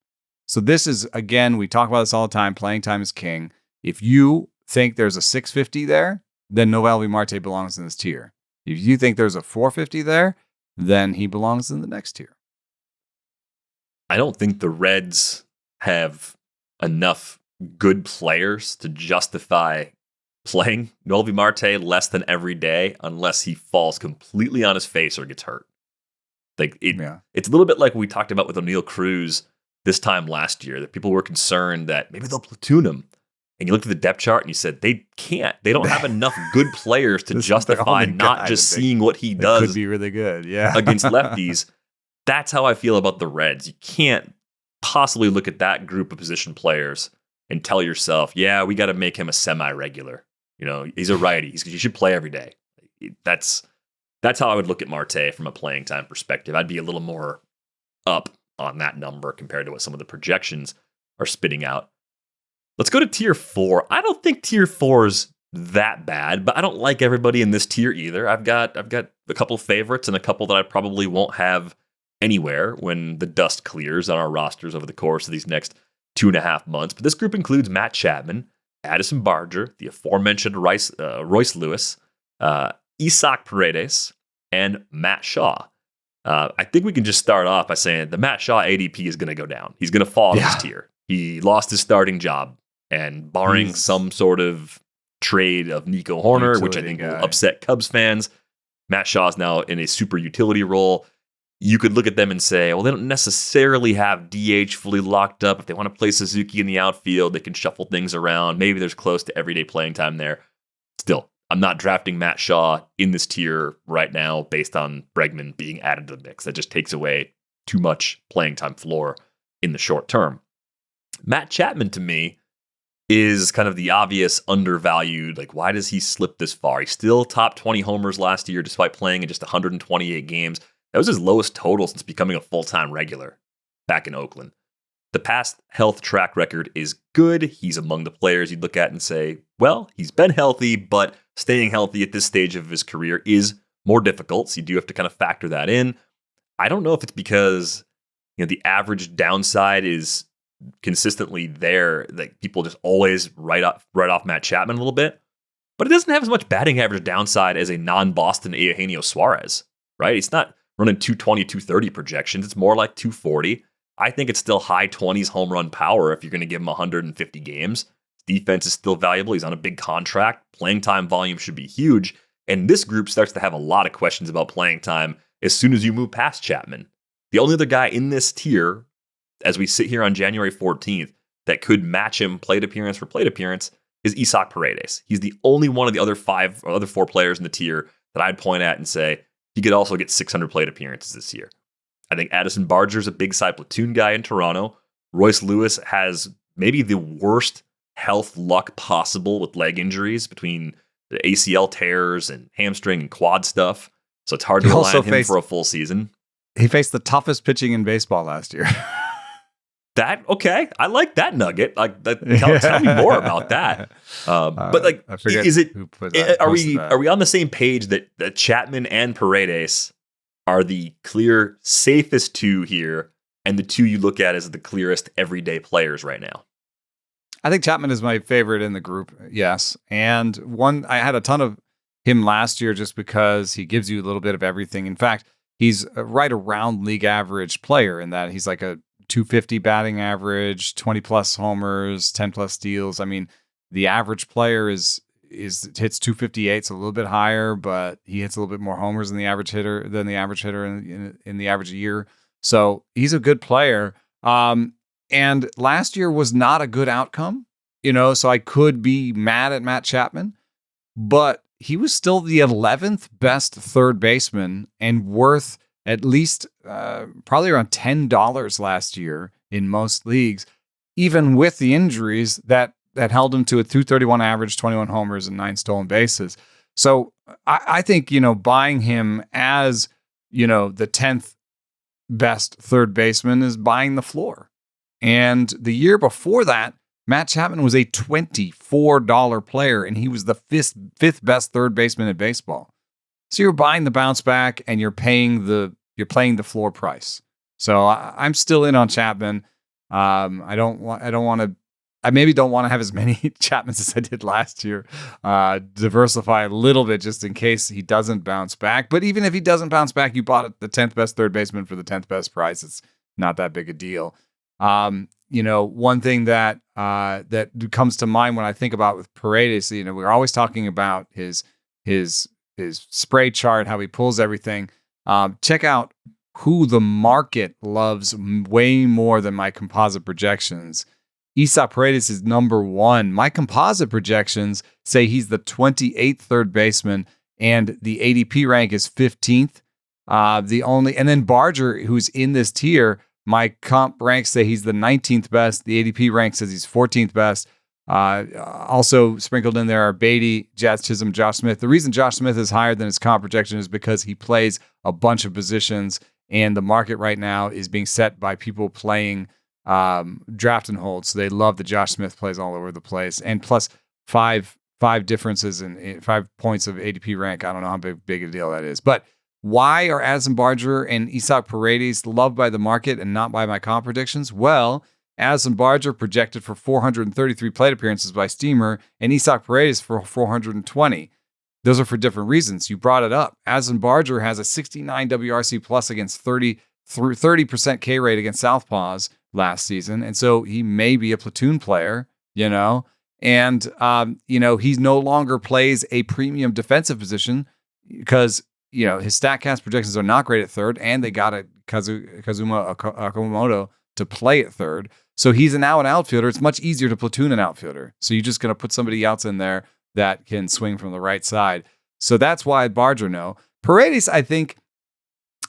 Speaker 2: So this is, again, we talk about this all the time. Playing time is king. If you think there's a 650 there, then Noelvi Marte belongs in this tier. If you think there's a 450 there, then he belongs in the next tier.
Speaker 1: I don't think the Reds have enough good players to justify playing Noelvi Marte less than every day unless he falls completely on his face or gets hurt. It's a little bit like we talked about with O'Neal Cruz this time last year, that people were concerned that maybe they'll platoon him. And you looked at the depth chart and you said, they don't have enough good players to justify not just seeing what he does.
Speaker 2: Could be really good, yeah.
Speaker 1: against lefties. That's how I feel about the Reds. You can't possibly look at that group of position players and tell yourself, yeah, we got to make him a semi-regular. He's a righty. He should play every day. That's how I would look at Marte from a playing time perspective. I'd be a little more up on that number compared to what some of the projections are spitting out. Let's go to tier 4. I don't think tier 4 is that bad, but I don't like everybody in this tier either. I've got a couple favorites and a couple that I probably won't have anywhere when the dust clears on our rosters over the course of these next 2.5 months. But this group includes Matt Chapman, Addison Barger, the aforementioned Royce Lewis, Isaac Paredes, and Matt Shaw. I think we can just start off by saying the Matt Shaw ADP is going to go down. He's going to fall in this tier. He lost his starting job, and barring some sort of trade of Nico Horner, which I think will upset Cubs fans, Matt Shaw is now in a super utility role. You could look at them and say, well, they don't necessarily have DH fully locked up. If they want to play Suzuki in the outfield, they can shuffle things around. Maybe there's close to everyday playing time there. Still, I'm not drafting Matt Shaw in this tier right now based on Bregman being added to the mix. That just takes away too much playing time floor in the short term. Matt Chapman, to me, is kind of the obvious undervalued. Like, why does he slip this far? He's still top 20 homers last year, despite playing in just 128 games. That was his lowest total since becoming a full-time regular back in Oakland. The past health track record is good. He's among the players you'd look at and say, well, he's been healthy, but staying healthy at this stage of his career is more difficult. So you do have to kind of factor that in. I don't know if it's because the average downside is consistently there, that people just always write off Matt Chapman a little bit, but it doesn't have as much batting average downside as a non-Boston Eugenio Suárez, right? It's not running 220, 230 projections. It's more like 240. I think it's still high 20s home run power if you're going to give him 150 games. Defense is still valuable. He's on a big contract. Playing time volume should be huge. And this group starts to have a lot of questions about playing time as soon as you move past Chapman. The only other guy in this tier, as we sit here on January 14th, that could match him plate appearance for plate appearance is Isaac Paredes. He's the only one of the other 4 players in the tier that I'd point at and say he could also get 600 plate appearances this year. I think Addison Barger is a big side platoon guy in Toronto. Royce Lewis has maybe the worst health luck possible with leg injuries between the ACL tears and hamstring and quad stuff. So it's hard to rely on him for a full season.
Speaker 2: He faced the toughest pitching in baseball last year.
Speaker 1: Okay, I like that nugget. Tell me more about that. But
Speaker 2: I forget
Speaker 1: are we on the same page that Chapman and Paredes are the clear safest 2 here, and the 2 you look at as the clearest everyday players right now?
Speaker 2: I think Chapman is my favorite in the group, yes. And one, I had a ton of him last year just because he gives you a little bit of everything. In fact, he's right around league average player in that he's like a 250 batting average, 20 plus homers, 10 plus steals. I mean, the average player hits 258, so a little bit higher, but he hits a little bit more homers than the average hitter in the average year. So he's a good player. And last year was not a good outcome, so I could be mad at Matt Chapman, but he was still the 11th best third baseman and worth at least probably around $10 last year in most leagues, even with the injuries that held him to a 231 average, 21 homers, and 9 stolen bases. So I think, buying him as, the 10th best third baseman is buying the floor. And the year before that, Matt Chapman was a $24 player, and he was the fifth best third baseman in baseball. So you're buying the bounce back, and you're paying the floor price. So I'm still in on Chapman. I maybe don't want to have as many Chapmans as I did last year. Diversify a little bit just in case he doesn't bounce back. But even if he doesn't bounce back, you bought the 10th best third baseman for the 10th best price. It's not that big a deal. One thing that comes to mind when I think about with Paredes, we're always talking about his spray chart, how he pulls everything. Check out who the market loves way more than my composite projections. Isaac Paredes is number 1. My composite projections say he's the 28th third baseman, and the ADP rank is 15th. And then Barger, who's in this tier, my comp ranks say he's the 19th best. The ADP rank says he's 14th best. Also sprinkled in there are Baty, Jazz Chisholm, Josh Smith. The reason Josh Smith is higher than his comp projection is because he plays a bunch of positions, and the market right now is being set by people playing draft and hold. So they love that Josh Smith plays all over the place. And plus five differences in 5 points of ADP rank. I don't know how big a deal that is. But why are Addison Barger and Isaac Paredes loved by the market and not by my comp predictions? Well, Addison Barger projected for 433 plate appearances by Steamer, and Isaac Paredes for 420. Those are for different reasons. You brought it up. Addison Barger has a 69 WRC plus against 30% K rate against Southpaws last season, and so he may be a platoon player, and he no longer plays a premium defensive position because his StatCast projections are not great at third, and they got Kazuma Okamoto to play at third. So he's an outfielder. It's much easier to platoon an outfielder. So you're just going to put somebody else in there that can swing from the right side. So that's why Barger no. Paredes, I think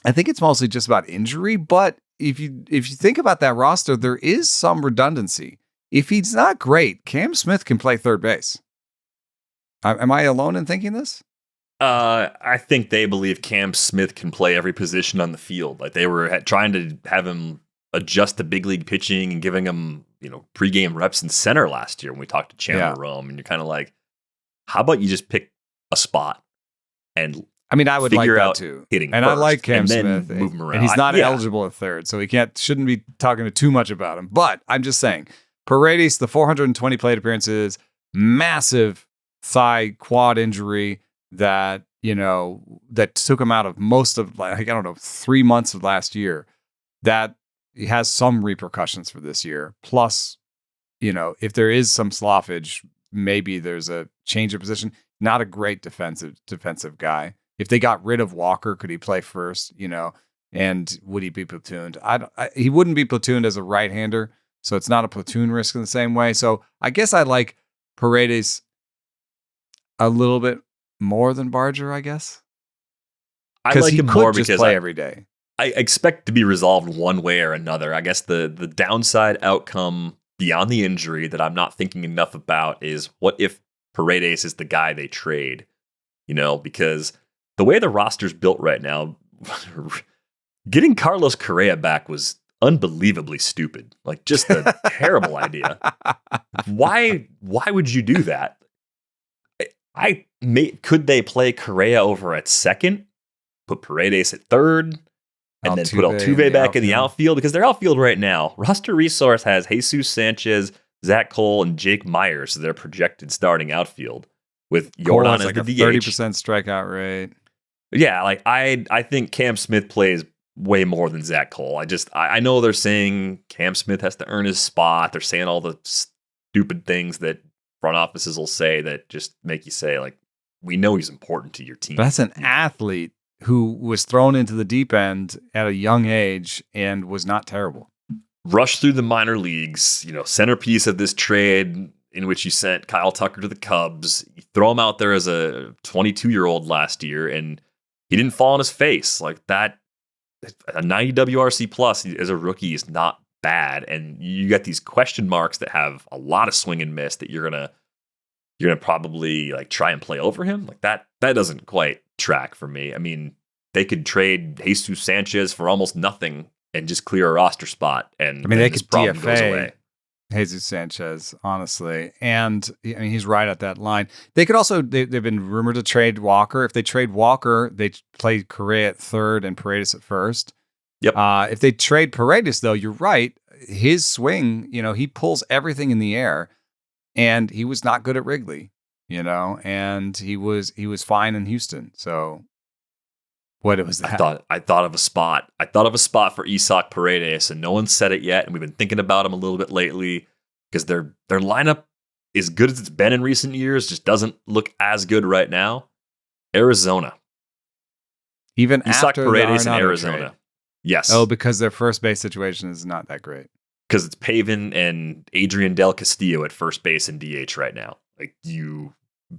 Speaker 2: it's mostly just about injury, but if you think about that roster, there is some redundancy. If he's not great, Cam Smith can play third base. Am I alone in thinking this?
Speaker 1: I think they believe Cam Smith can play every position on the field. Like they were trying to have him adjust to big league pitching and giving him, pregame reps in center last year when we talked to Chandler Rome. And you're kind of like, how about you just pick a spot and
Speaker 2: I would like that too.
Speaker 1: Hitting
Speaker 2: and
Speaker 1: first,
Speaker 2: I like Cam Smith.
Speaker 1: Move him around.
Speaker 2: And he's not eligible at third, so shouldn't be talking too much about him. But I'm just saying, Paredes, the 420 plate appearances, massive thigh quad injury that took him out of most of 3 months of last year. That has some repercussions for this year. Plus, if there is some slougage, maybe there's a change of position. Not a great defensive guy. If they got rid of Walker, could he play first? And would he be platooned? He wouldn't be platooned as a right-hander, so it's not a platoon risk in the same way. So I guess I like Paredes a little bit more than Barger, I guess.
Speaker 1: I like him more because
Speaker 2: play every day.
Speaker 1: I expect to be resolved one way or another. I guess the downside outcome beyond the injury that I'm not thinking enough about is what if Paredes is the guy they trade? Because the way the roster's built right now, getting Carlos Correa back was unbelievably stupid. Like just a terrible idea. Why would you do that? Could they play Correa over at second, put Paredes at third, and then put Altuve back in the outfield? Because their outfield right now, roster resource has Jesus Sanchez, Zach Cole, and Jake Myers as their projected starting outfield, with Jordan as the DH.
Speaker 2: 30% strikeout rate.
Speaker 1: Yeah, I think Cam Smith plays way more than Zach Cole. I know they're saying Cam Smith has to earn his spot. They're saying all the stupid things that front offices will say that just make you say, like, we know he's important to your team.
Speaker 2: But that's an athlete who was thrown into the deep end at a young age and was not terrible.
Speaker 1: Rushed through the minor leagues, centerpiece of this trade in which you sent Kyle Tucker to the Cubs. You throw him out there as a 22-year-old last year, and he didn't fall on his face. Like that, a 90 WRC plus as a rookie is not bad. And you got these question marks that have a lot of swing and miss that you're gonna probably like try and play over him. Like that doesn't quite track for me. I mean, they could trade Jesus Sanchez for almost nothing and just clear a roster spot. And
Speaker 2: I mean, they could
Speaker 1: problem goes away.
Speaker 2: DFA Jesus Sanchez, honestly. And I mean, he's right at that line. They could also, they've been rumored to trade Walker. If they trade Walker, they play Correa at third and Paredes at first.
Speaker 1: Yep.
Speaker 2: If they trade Paredes, though, you're right. His swing, he pulls everything in the air, and he was not good at Wrigley, and he was fine in Houston. So what was that?
Speaker 1: I thought of a spot. I thought of a spot for Isaac Paredes, and no one said it yet. And we've been thinking about him a little bit lately because their lineup, as good as it's been in recent years, just doesn't look as good right now. Arizona.
Speaker 2: Even
Speaker 1: Isaac
Speaker 2: after
Speaker 1: Paredes
Speaker 2: the
Speaker 1: in
Speaker 2: Arenado
Speaker 1: Arizona.
Speaker 2: trade.
Speaker 1: Yes.
Speaker 2: Oh, because their first base situation is not that great.
Speaker 1: Because it's Pavin and Adrian Del Castillo at first base and DH right now. Like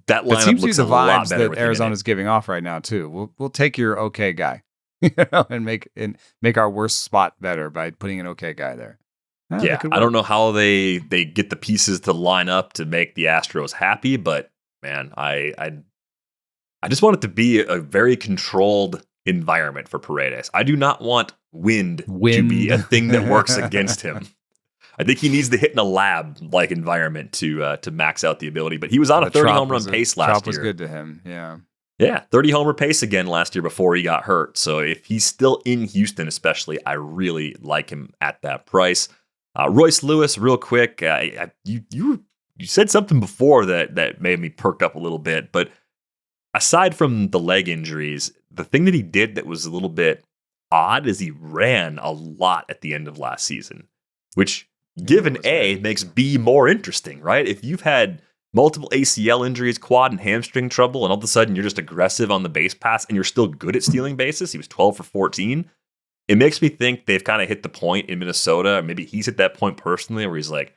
Speaker 1: that lineup
Speaker 2: seems
Speaker 1: looks
Speaker 2: to
Speaker 1: a
Speaker 2: be the
Speaker 1: lot
Speaker 2: vibes
Speaker 1: better
Speaker 2: that
Speaker 1: with
Speaker 2: Arizona's giving off right now too. We'll take your okay guy, and make our worst spot better by putting an okay guy there.
Speaker 1: Yeah, I don't know how they get the pieces to line up to make the Astros happy, but man, I just want it to be a very controlled environment for Paredes. I do not want wind. To be a thing that works against him. I think he needs to hit in a lab-like environment to max out the ability. But he was on a 30 home run pace last year.
Speaker 2: Trop was good to him, yeah.
Speaker 1: Yeah, 30 homer pace again last year before he got hurt. So if he's still in Houston especially, I really like him at that price. Royce Lewis, real quick, you said something before that made me perk up a little bit. But aside from the leg injuries, the thing that he did that was a little bit odd is he ran a lot at the end of last season, which given A makes B more interesting, right? If you've had multiple ACL injuries, quad and hamstring trouble, and all of a sudden you're just aggressive on the base pass and you're still good at stealing bases, he was 12 for 14. It makes me think they've kind of hit the point in Minnesota, or maybe he's at that point personally where he's like,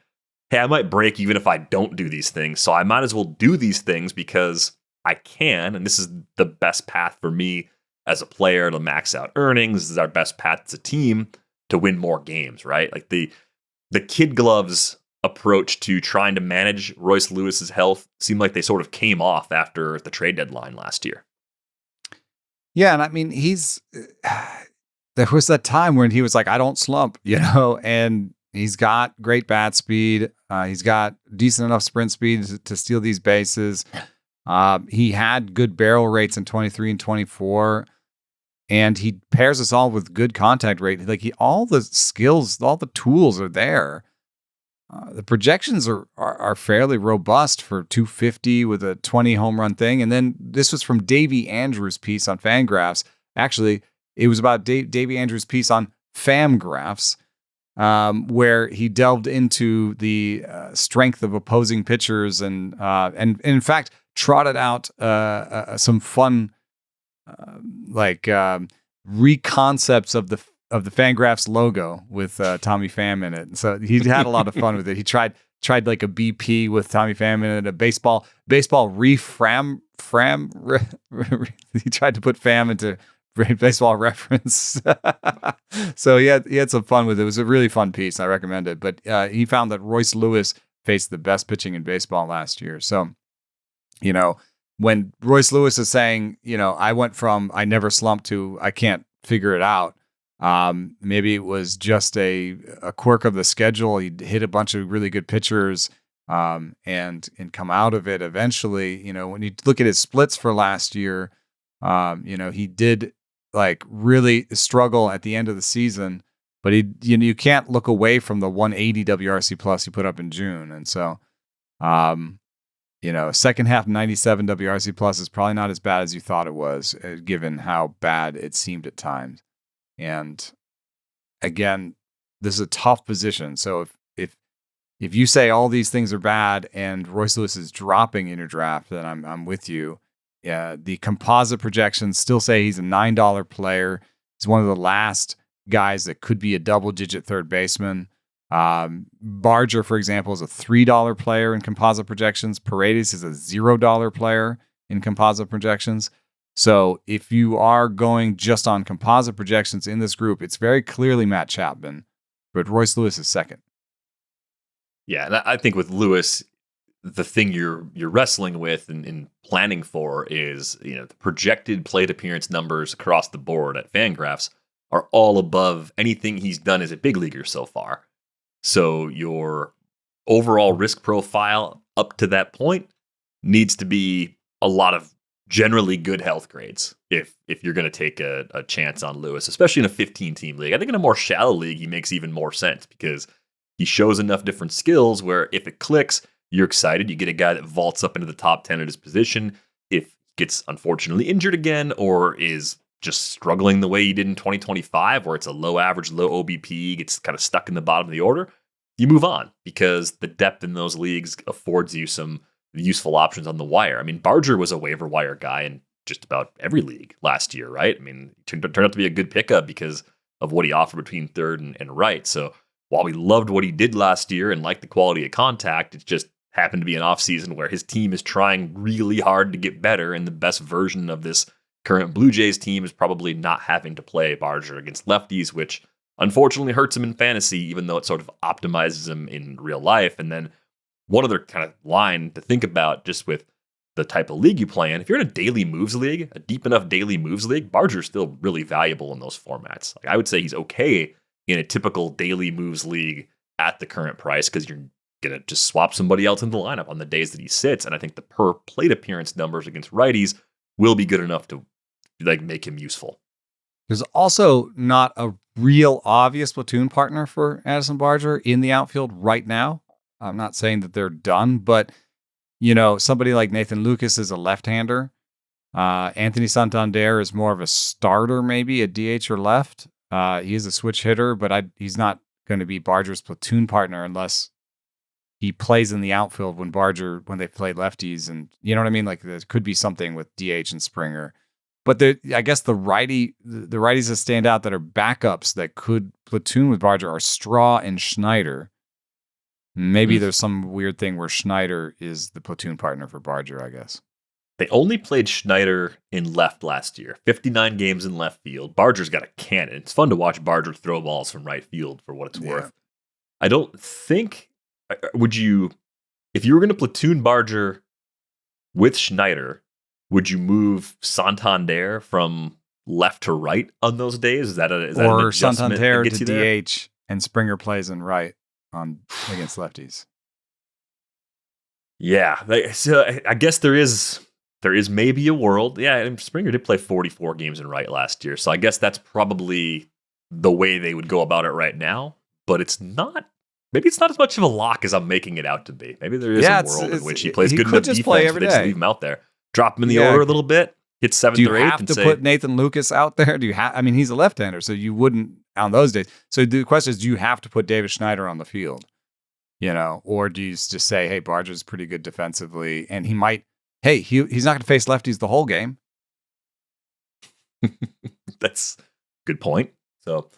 Speaker 1: hey, I might break even if I don't do these things. So I might as well do these things because I can, and this is the best path for me as a player to max out earnings. This is our best path as a team to win more games, right? Like the kid gloves approach to trying to manage Royce Lewis's health seemed like they sort of came off after the trade deadline last year.
Speaker 2: Yeah, and I mean, there was that time when he was like, I don't slump, and he's got great bat speed. He's got decent enough sprint speed to steal these bases. He had good barrel rates in 23 and 24. And he pairs us all with good contact rate. Like all the skills, all the tools are there. The projections are fairly robust for 250 with a 20 home run thing. And then this was from Davey Andrews' piece on Fangraphs. Actually, it was about Davey Andrews' piece on Famgraphs, where he delved into the strength of opposing pitchers and in fact trotted out some fun reconcepts of the Fangraphs logo with Tommy Pham in it. So he had a lot of fun with it. He tried like a BP with Tommy Pham in it, a baseball refram. He tried to put Pham into Baseball Reference. So he had some fun with it. It was a really fun piece. I recommend it. But he found that Royce Lewis faced the best pitching in baseball last year. So, when Royce Lewis is saying, I went from I never slumped to I can't figure it out. Maybe it was just a quirk of the schedule. He hit a bunch of really good pitchers and come out of it eventually. When you look at his splits for last year, he did really struggle at the end of the season, but you can't look away from the 180 WRC plus he put up in June. And so, second half 97 WRC plus is probably not as bad as you thought it was, given how bad it seemed at times. And again, this is a tough position. So if you say all these things are bad and Royce Lewis is dropping in your draft, then I'm with you. The composite projections still say he's a $9 player. He's one of the last guys that could be a double-digit third baseman. Barger, for example, is a $3 player in composite projections. Paredes is a $0 player in composite projections. So if you are going just on composite projections in this group, it's very clearly Matt Chapman, but Royce Lewis is second.
Speaker 1: Yeah, and I think with Lewis, the thing you're wrestling with and planning for is, the projected plate appearance numbers across the board at Fangraphs are all above anything he's done as a big leaguer so far. So your overall risk profile up to that point needs to be a lot of generally good health grades if you're going to take a chance on Lewis, especially in a 15-team league. I think in a more shallow league, he makes even more sense because he shows enough different skills where if it clicks, you're excited. You get a guy that vaults up into the top 10 at his position. If he gets unfortunately injured again or is just struggling the way he did in 2025, where it's a low average, low OBP, gets kind of stuck in the bottom of the order, you move on because the depth in those leagues affords you some useful options on the wire. I mean, Barger was a waiver wire guy in just about every league last year, right? I mean, it turned out to be a good pickup because of what he offered between third and right. So while we loved what he did last year and liked the quality of contact, it just happened to be an offseason where his team is trying really hard to get better, and the best version of this current Blue Jays team is probably not having to play Barger against lefties, which unfortunately hurts him in fantasy, even though it sort of optimizes him in real life. And then one other kind of line to think about just with the type of league you play in, if you're in a daily moves league, a deep enough daily moves league, Barger's still really valuable in those formats. Like, I would say he's okay in a typical daily moves league at the current price because you're going to just swap somebody else in the lineup on the days that he sits. And I think the per plate appearance numbers against righties will be good enough to make him useful.
Speaker 2: There's also not a real obvious platoon partner for Addison Barger in the outfield right now. I'm not saying that they're done, but somebody like Nathan Lucas is a left-hander. Anthony Santander is more of a starter, maybe a DH or left. He is a switch hitter, but he's not going to be Barger's platoon partner unless he plays in the outfield when they play lefties, and you know what I mean? Like, there could be something with DH and Springer. But I guess the righties that stand out that are backups that could platoon with Barger are Straw and Schneider. Maybe there's some weird thing where Schneider is the platoon partner for Barger, I guess.
Speaker 1: They only played Schneider in left last year. 59 games in left field. Barger's got a cannon. It's fun to watch Barger throw balls from right field for what it's worth. I don't think... if you were going to platoon Barger with Schneider, would you move Santander from left to right on those days? Is that an adjustment
Speaker 2: Santander
Speaker 1: that gets
Speaker 2: to
Speaker 1: you there?
Speaker 2: DH and Springer plays in right against lefties?
Speaker 1: Yeah, so I guess there is maybe a world. Yeah, and Springer did play 44 games in right last year, so I guess that's probably the way they would go about it right now. But it's not. Maybe it's not as much of a lock as I'm making it out to be. Maybe there is a world in which he plays good enough defense, but they just leave him out there. Drop him in the order a little bit, hit 7th or 8th.
Speaker 2: Do you have to put Nathan Lucas out there? He's a left-hander, so you wouldn't on those days. So the question is, do you have to put David Schneider on the field? Or do you just say, hey, Barger's pretty good defensively, and he's not going to face lefties the whole game.
Speaker 1: That's a good point. So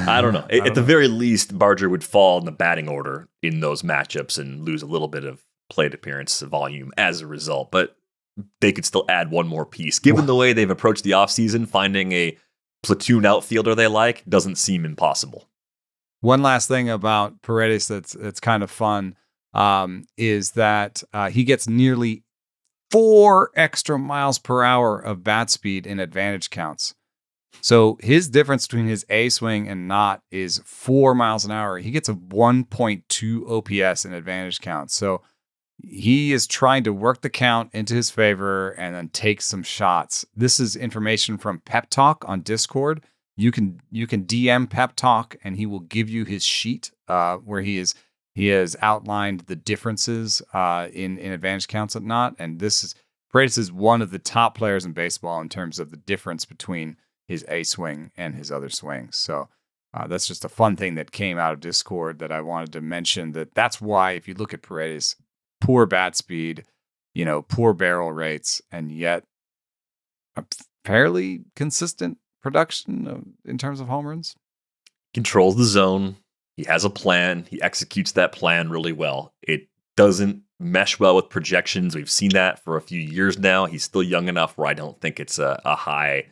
Speaker 1: I don't know. At the very least, Barger would fall in the batting order in those matchups and lose a little bit of plate appearance volume as a result. But they could still add one more piece. Given the way they've approached the offseason, finding a platoon outfielder they like doesn't seem impossible.
Speaker 2: One last thing about Paredes that's kind of fun is that he gets nearly 4 extra miles per hour of bat speed in advantage counts. So his difference between his A swing and not is 4 miles an hour. He gets a 1.2 OPS in advantage counts. So he is trying to work the count into his favor and then take some shots. This is information from Pep Talk on Discord. You can DM Pep Talk and he will give you his sheet where he has outlined the differences in advantage counts and not. And Paredes is one of the top players in baseball in terms of the difference between his A swing and his other swings. So that's just a fun thing that came out of Discord that I wanted to mention. That's why if you look at Paredes, poor bat speed, poor barrel rates, and yet a fairly consistent production in terms of home runs.
Speaker 1: Controls the zone. He has a plan. He executes that plan really well. It doesn't mesh well with projections. We've seen that for a few years now. He's still young enough where I don't think it's a high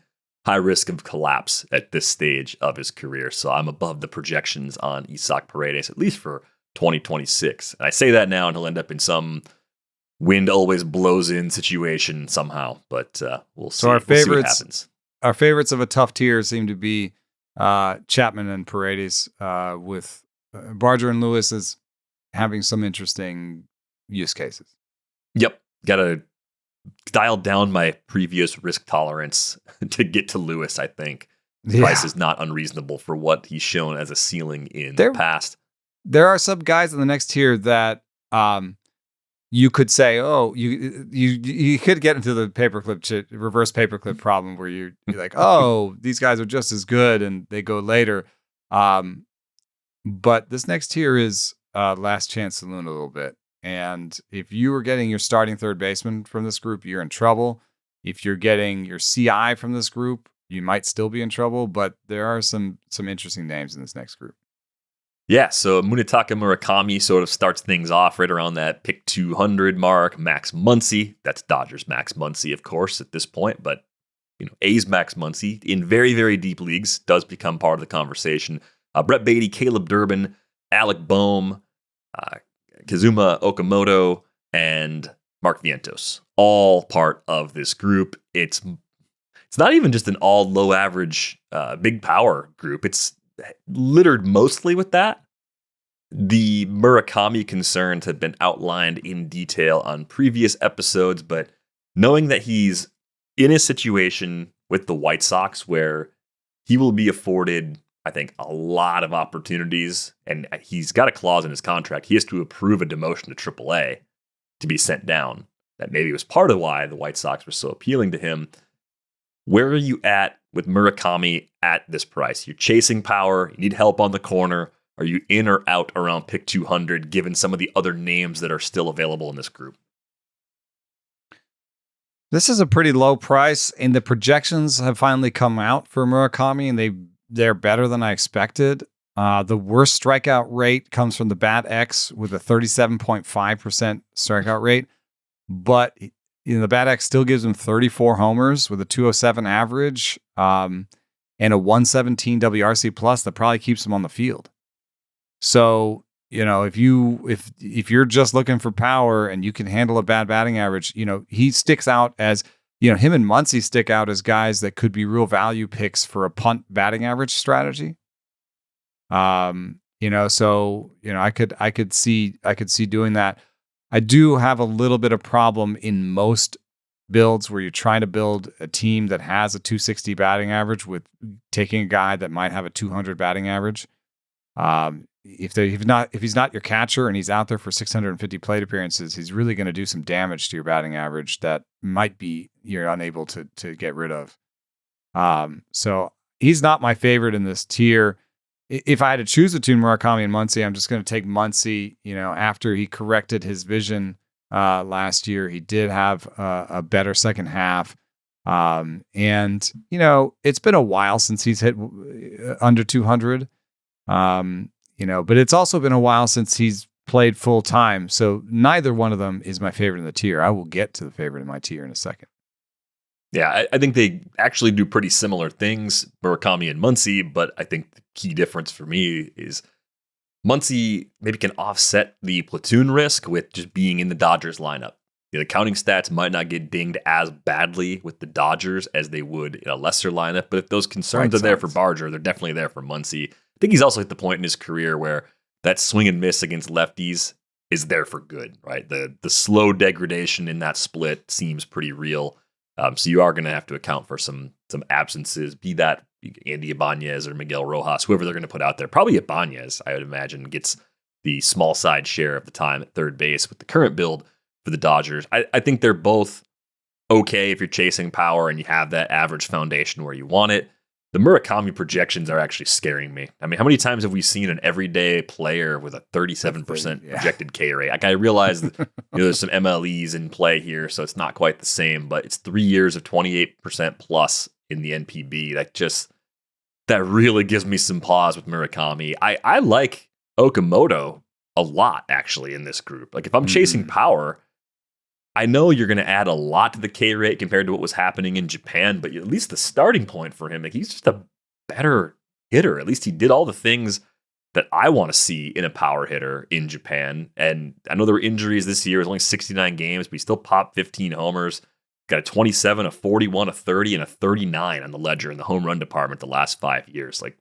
Speaker 1: risk of collapse at this stage of his career. So I'm above the projections on Isaac Paredes, at least for 2026. And I say that now, and he'll end up in some wind always blows in situation somehow. But we'll see.
Speaker 2: So our
Speaker 1: we'll see what happens.
Speaker 2: Our favorites of a tough tier seem to be Chapman and Paredes, with Barger and Lewis as having some interesting use cases.
Speaker 1: Yep. Got to dial down my previous risk tolerance to get to Lewis, I think. The price is not unreasonable for what he's shown as a ceiling in the past.
Speaker 2: There are some guys in the next tier that you could say, oh, you could get into the reverse paperclip problem where you're like, oh, these guys are just as good and they go later. But this next tier is last chance saloon a little bit. And if you were getting your starting third baseman from this group, you're in trouble. If you're getting your CI from this group, you might still be in trouble. But there are some interesting names in this next group.
Speaker 1: Yeah, so Munetaka Murakami sort of starts things off right around that pick 200 mark. Max Muncy, that's Dodgers Max Muncy, of course, at this point. But A's Max Muncy in very, very deep leagues does become part of the conversation. Brett Baty, Caleb Durbin, Alec Bohm, Kazuma Okamoto, and Mark Vientos, all part of this group. It's not even just an all low average big power group. It's littered mostly with that. The Murakami concerns have been outlined in detail on previous episodes, but knowing that he's in a situation with the White Sox where he will be afforded, I think, a lot of opportunities, and he's got a clause in his contract. He has to approve a demotion to AAA to be sent down. That maybe was part of why the White Sox were so appealing to him. Where are you at with Murakami at this price? You're chasing power. You need help on the corner. Are you in or out around pick 200, given some of the other names that are still available in this group?
Speaker 2: This is a pretty low price, and the projections have finally come out for Murakami, and they're better than I expected. The worst strikeout rate comes from the Bat X with a 37.5% strikeout rate, but the Bat X still gives him 34 homers with a 207 average and a 117 WRC plus that probably keeps him on the field. So, if you're just looking for power and you can handle a bad batting average, he sticks out as, him and Muncy stick out as guys that could be real value picks for a punt batting average strategy. I could see doing that. I do have a little bit of problem in most builds where you're trying to build a team that has a 260 batting average with taking a guy that might have a 200 batting average. If he's not your catcher and he's out there for 650 plate appearances, he's really going to do some damage to your batting average that might be you're unable to get rid of. So he's not my favorite in this tier. If I had to choose between Murakami and Muncy, I'm just going to take Muncy. After he corrected his vision last year, he did have a better second half. And it's been a while since he's hit under 200. But it's also been a while since he's played full time. So neither one of them is my favorite in the tier. I will get to the favorite in my tier in a second.
Speaker 1: Yeah, I think they actually do pretty similar things, Murakami and Muncy, but I think the key difference for me is Muncy maybe can offset the platoon risk with just being in the Dodgers lineup. The counting stats might not get dinged as badly with the Dodgers as they would in a lesser lineup, but if those concerns are there for Barger, they're definitely there for Muncy. I think he's also hit the point in his career where that swing and miss against lefties is there for good, right? The slow degradation in that split seems pretty real. So you are going to have to account for some absences, be that Andy Ibanez or Miguel Rojas, whoever they're going to put out there. Probably Ibanez, I would imagine, gets the small side share of the time at third base with the current build for the Dodgers. I think they're both okay if you're chasing power and you have that average foundation where you want it. The Murakami projections are actually scaring me. I mean, how many times have we seen an everyday player with a 37% projected K rate? Like, I realize that, there's some MLEs in play here, so it's not quite the same, but it's 3 years of 28% plus in the NPB. That really gives me some pause with Murakami. I like Okamoto a lot, actually, in this group. Like, if I'm chasing power, I know you're going to add a lot to the K rate compared to what was happening in Japan, but at least the starting point for him, like, he's just a better hitter. At least he did all the things that I want to see in a power hitter in Japan. And I know there were injuries this year. It was only 69 games, but he still popped 15 homers. Got a 27, a 41, a 30, and a 39 on the ledger in the home run department the last 5 years. Like,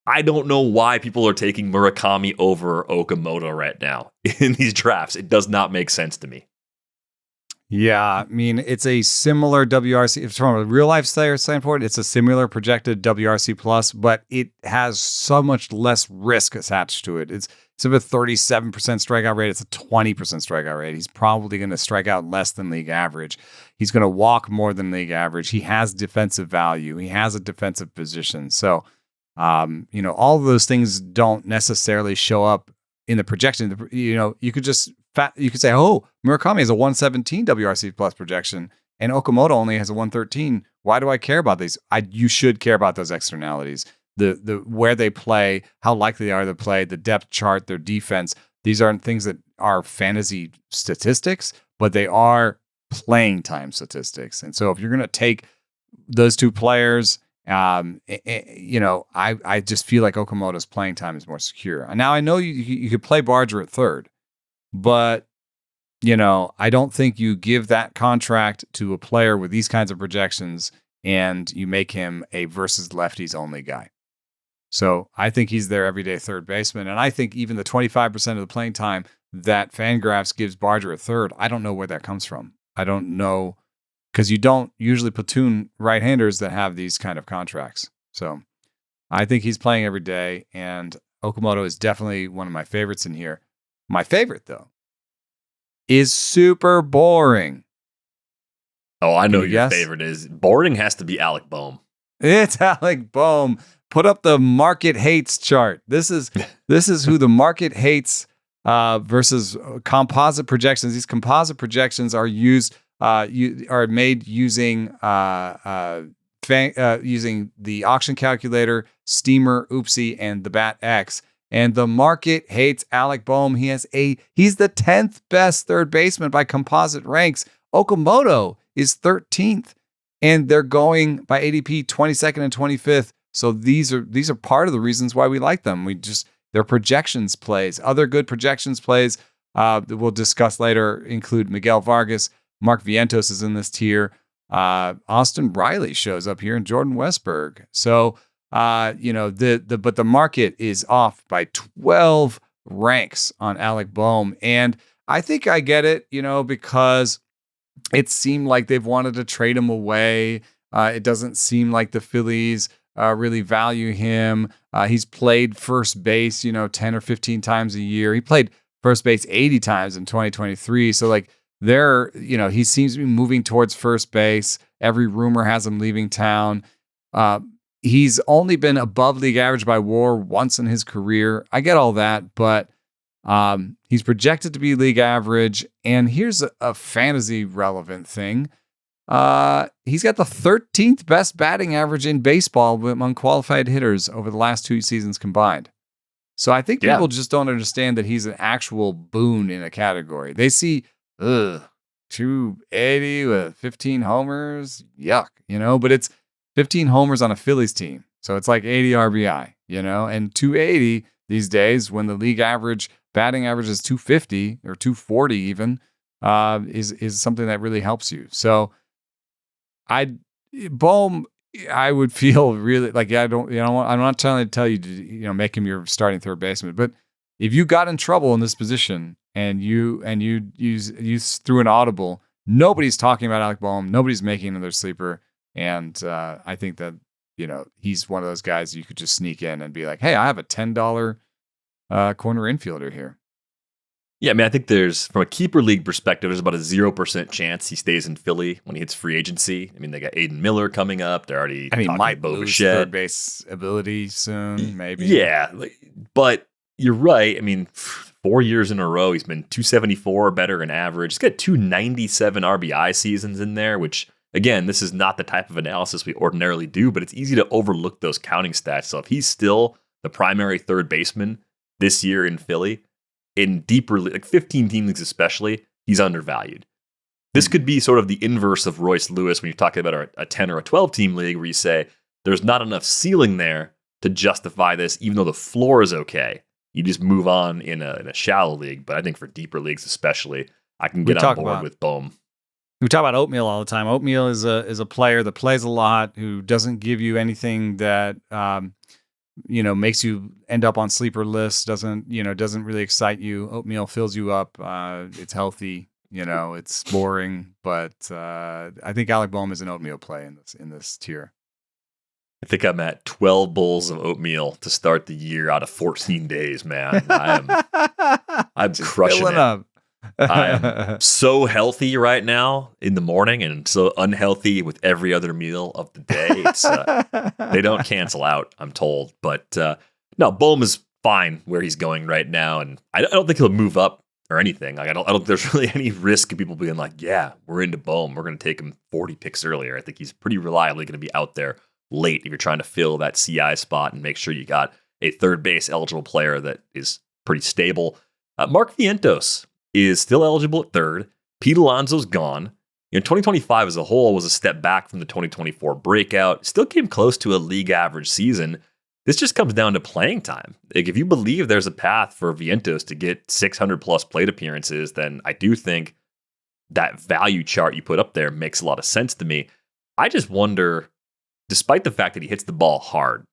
Speaker 1: I don't know why people are taking Murakami over Okamoto right now in these drafts. It does not make sense to me.
Speaker 2: Yeah, I mean, it's a similar WRC. If from a real life standpoint, it's a similar projected WRC plus, but it has so much less risk attached to it. It's a 37% strikeout rate. It's a 20% strikeout rate. He's probably going to strike out less than league average. He's going to walk more than league average. He has defensive value. He has a defensive position. So, all of those things don't necessarily show up in the projection. You could just you could say, oh, Murakami has a 117 WRC plus projection and Okamoto only has a 113. Why do I care about these? You should care about those externalities. The where they play, how likely they are to play, the depth chart, their defense. These aren't things that are fantasy statistics, but they are playing time statistics. And so if you're going to take those two players, I just feel like Okamoto's playing time is more secure. And now I know you could play Barger at third, but I don't think you give that contract to a player with these kinds of projections and you make him a versus lefties only guy. So I think he's their everyday third baseman. And I think even the 25% of the playing time that Fangraphs gives Barger at third, I don't know where that comes from. I don't know, because you don't usually platoon right-handers that have these kind of contracts. So I think he's playing every day, and Okamoto is definitely one of my favorites in here. My favorite, though, is super boring.
Speaker 1: Oh, I know your favorite is. Boring has to be Alec Bohm.
Speaker 2: It's Alec Bohm. Put up the market hates chart. This is who the market hates versus composite projections. These composite projections are used are made using using the auction calculator, Steamer, Oopsie, and the Bat X. And the market hates Alec Bohm. He's the 10th best third baseman by composite ranks. Okamoto is 13th, and they're going by ADP 22nd and 25th. So these are part of the reasons why we like them. Their projections plays. Other good projections plays that we'll discuss later include Miguel Vargas. Mark Vientos is in this tier. Austin Riley shows up here, and Jordan Westburg. So but the market is off by 12 ranks on Alec Bohm, and I think I get it, because it seemed like they've wanted to trade him away. It doesn't seem like the Phillies really value him. He's played first base, 10 or 15 times a year. He played first base 80 times in 2023. So he seems to be moving towards first base. Every rumor has him leaving town. He's only been above league average by WAR once in his career. I get all that, but he's projected to be league average. And here's a fantasy relevant thing. He's got the 13th best batting average in baseball among qualified hitters over the last 2 seasons combined. So I think people just don't understand that he's an actual boon in a category. They see, 280 with 15 homers, yuck, but it's 15 homers on a Phillies team. So it's like 80 RBI, and 280 these days when the league average batting average is 250 or 240 even, is something that really helps you. So Bohm, I would feel really like, I'm not trying to tell you to, make him your starting third baseman, but if you got in trouble in this position and you threw an audible, nobody's talking about Alec Bohm, nobody's making another sleeper. And I think that, he's one of those guys you could just sneak in and be like, hey, I have a $10 corner infielder here.
Speaker 1: Yeah, I mean, I think there's, from a keeper league perspective, there's about a 0% chance he stays in Philly when he hits free agency. I mean, they got Aiden Miller coming up. They're already talking
Speaker 2: might
Speaker 1: Bo
Speaker 2: lose
Speaker 1: Bichette.
Speaker 2: third base ability soon, maybe.
Speaker 1: Yeah, but you're right. I mean, 4 years in a row, he's been 274 or better in average. He's got 297 RBI seasons in there, which, again, this is not the type of analysis we ordinarily do, but it's easy to overlook those counting stats. So if he's still the primary third baseman this year in Philly, in deeper, like 15 team leagues especially, he's undervalued. This could be sort of the inverse of Royce Lewis when you're talking about a 10 or a 12 team league where you say there's not enough ceiling there to justify this, even though the floor is okay. You just move on in a shallow league. But I think for deeper leagues especially, I can get on board with Bohm.
Speaker 2: We talk about Oatmeal all the time. Oatmeal is a player that plays a lot, who doesn't give you anything that makes you end up on sleeper lists, doesn't really excite you. Oatmeal fills you up. It's healthy, it's boring, but I think Alec Bohm is an Oatmeal play in this tier.
Speaker 1: I think I'm at 12 bowls of oatmeal to start the year out of 14 days, man. I'm crushing it. Up. I am so healthy right now in the morning and so unhealthy with every other meal of the day. It's, they don't cancel out, I'm told. But no, Bohm is fine where he's going right now. And I don't think he'll move up or anything. Like I don't think there's really any risk of people being like, yeah, we're into Bohm. We're going to take him 40 picks earlier. I think he's pretty reliably going to be out there late if you're trying to fill that CI spot and make sure you got a third base eligible player that is pretty stable. Mark Vientos is still eligible at third. Pete Alonso's gone. 2025 as a whole was a step back from the 2024 breakout. Still came close to a league average season. This just comes down to playing time. Like if you believe there's a path for Vientos to get 600 plus plate appearances, then I do think that value chart you put up there makes a lot of sense to me. I just wonder, despite the fact that he hits the ball hard,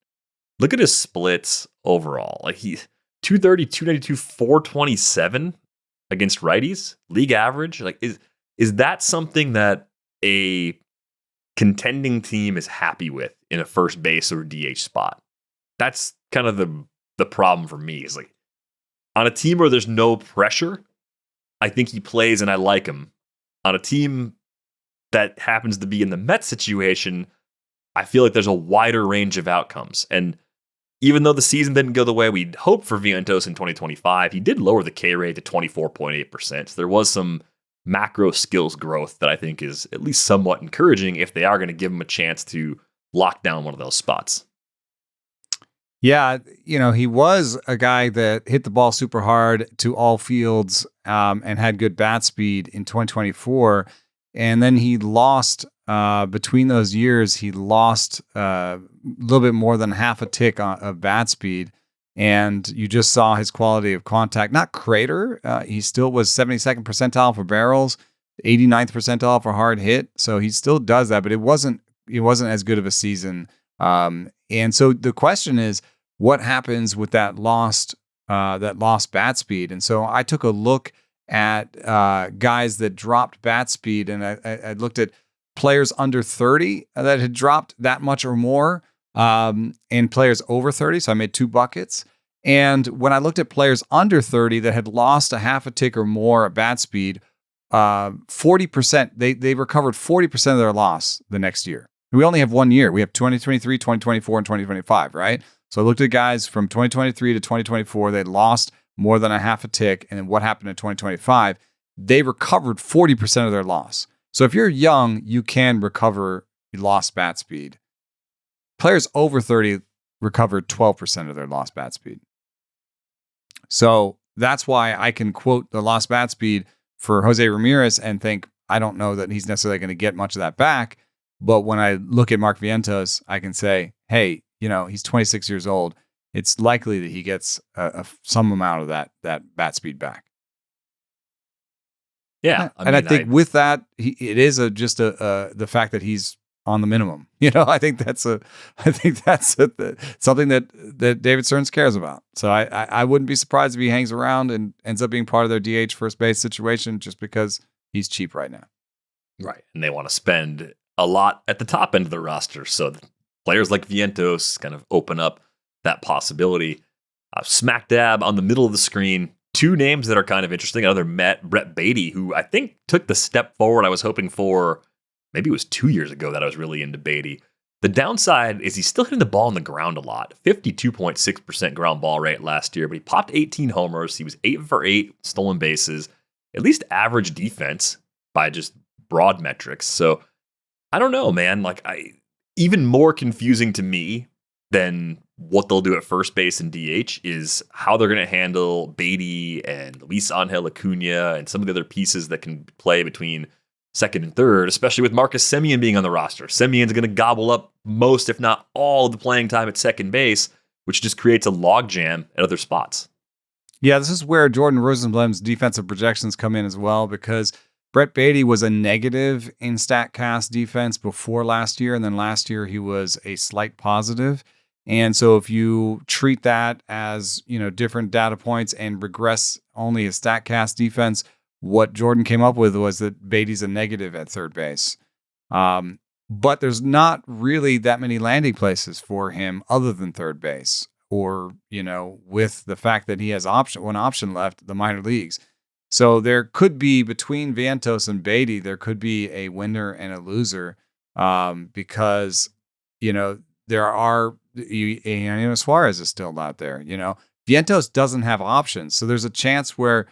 Speaker 1: look at his splits overall. Like he's 230, 292, 427 against righties, league average. Like is that something that a contending team is happy with in a first base or DH spot? That's kind of the problem for me. Is like on a team where there's no pressure, I think he plays and I like him. On a team that happens to be in the Mets situation, I feel like there's a wider range of outcomes. And even though the season didn't go the way we'd hoped for Vientos in 2025, he did lower the K rate to 24.8%. So there was some macro skills growth that I think is at least somewhat encouraging if they are going to give him a chance to lock down one of those spots.
Speaker 2: Yeah, he was a guy that hit the ball super hard to all fields and had good bat speed in 2024. And then he lost, between those years, he lost a little bit more than half a tick of bat speed. And you just saw his quality of contact, not crater. He still was 72nd percentile for barrels, 89th percentile for hard hit. So he still does that, but it wasn't as good of a season. And so the question is, what happens with that lost bat speed? And so I took a look at guys that dropped bat speed, and I looked at players under 30 that had dropped that much or more, and players over 30. So I made two buckets. And when I looked at players under 30 that had lost a half a tick or more at bat speed, 40%, they recovered 40% of their loss the next year. We only have 1 year. We have 2023, 2024, and 2025, right? So I looked at guys from 2023 to 2024. They lost more than a half a tick. And then what happened in 2025? They recovered 40% of their loss. So if you're young, you can recover lost bat speed. Players over 30 recovered 12% of their lost bat speed. So that's why I can quote the lost bat speed for Jose Ramírez and think, I don't know that he's necessarily going to get much of that back. But when I look at Mark Vientos, I can say, hey, he's 26 years old. It's likely that he gets some amount of that bat speed back.
Speaker 1: Yeah,
Speaker 2: I think with that, it is just the fact that he's on the minimum. I think that's something that David Stearns cares about. So I wouldn't be surprised if he hangs around and ends up being part of their DH first base situation just because he's cheap right now.
Speaker 1: Right, and they want to spend a lot at the top end of the roster. So players like Vientos kind of open up that possibility. Smack dab on the middle of the screen, two names that are kind of interesting. Another Brett Baty, who I think took the step forward I was hoping for. Maybe it was 2 years ago that I was really into Baty. The downside is he's still hitting the ball on the ground a lot. 52.6% ground ball rate last year, but he popped 18 homers. He was 8 for 8 stolen bases, at least average defense by just broad metrics. So I don't know, man. Even more confusing to me than what they'll do at first base and DH is how they're going to handle Baty and Luis Angel Acuna and some of the other pieces that can play between second and third, especially with Marcus Semien being on the roster. Semien's going to gobble up most, if not all, of the playing time at second base, which just creates a logjam at other spots.
Speaker 2: Yeah, this is where Jordan Rosenblum's defensive projections come in as well, because Brett Baty was a negative in StatCast defense before last year, and then last year he was a slight positive. And so if you treat that as, different data points and regress only a StatCast defense, what Jordan came up with was that Baty's a negative at third base. But there's not really that many landing places for him other than third base, or, with the fact that he has one option left, the minor leagues. So there could be, between Vientos and Baty, there could be a winner and a loser, because, there are, Suárez is still out there, Vientos doesn't have options. So there's a chance where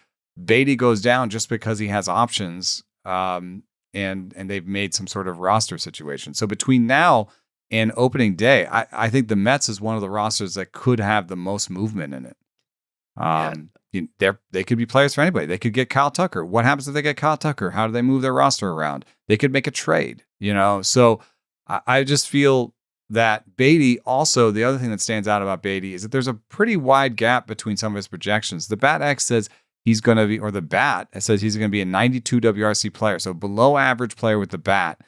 Speaker 2: Baty goes down just because he has options, and they've made some sort of roster situation. So between now and opening day, I think the Mets is one of the rosters that could have the most movement in it. They could be players for anybody. They could get Kyle Tucker. What happens if they get Kyle Tucker? How do they move their roster around? They could make a trade, So I just feel that Baty, also, the other thing that stands out about Baty is that there's a pretty wide gap between some of his projections. The BAT-X says he's going to be, or the BAT says he's going to be a 92 WRC player, so below average player with the BAT.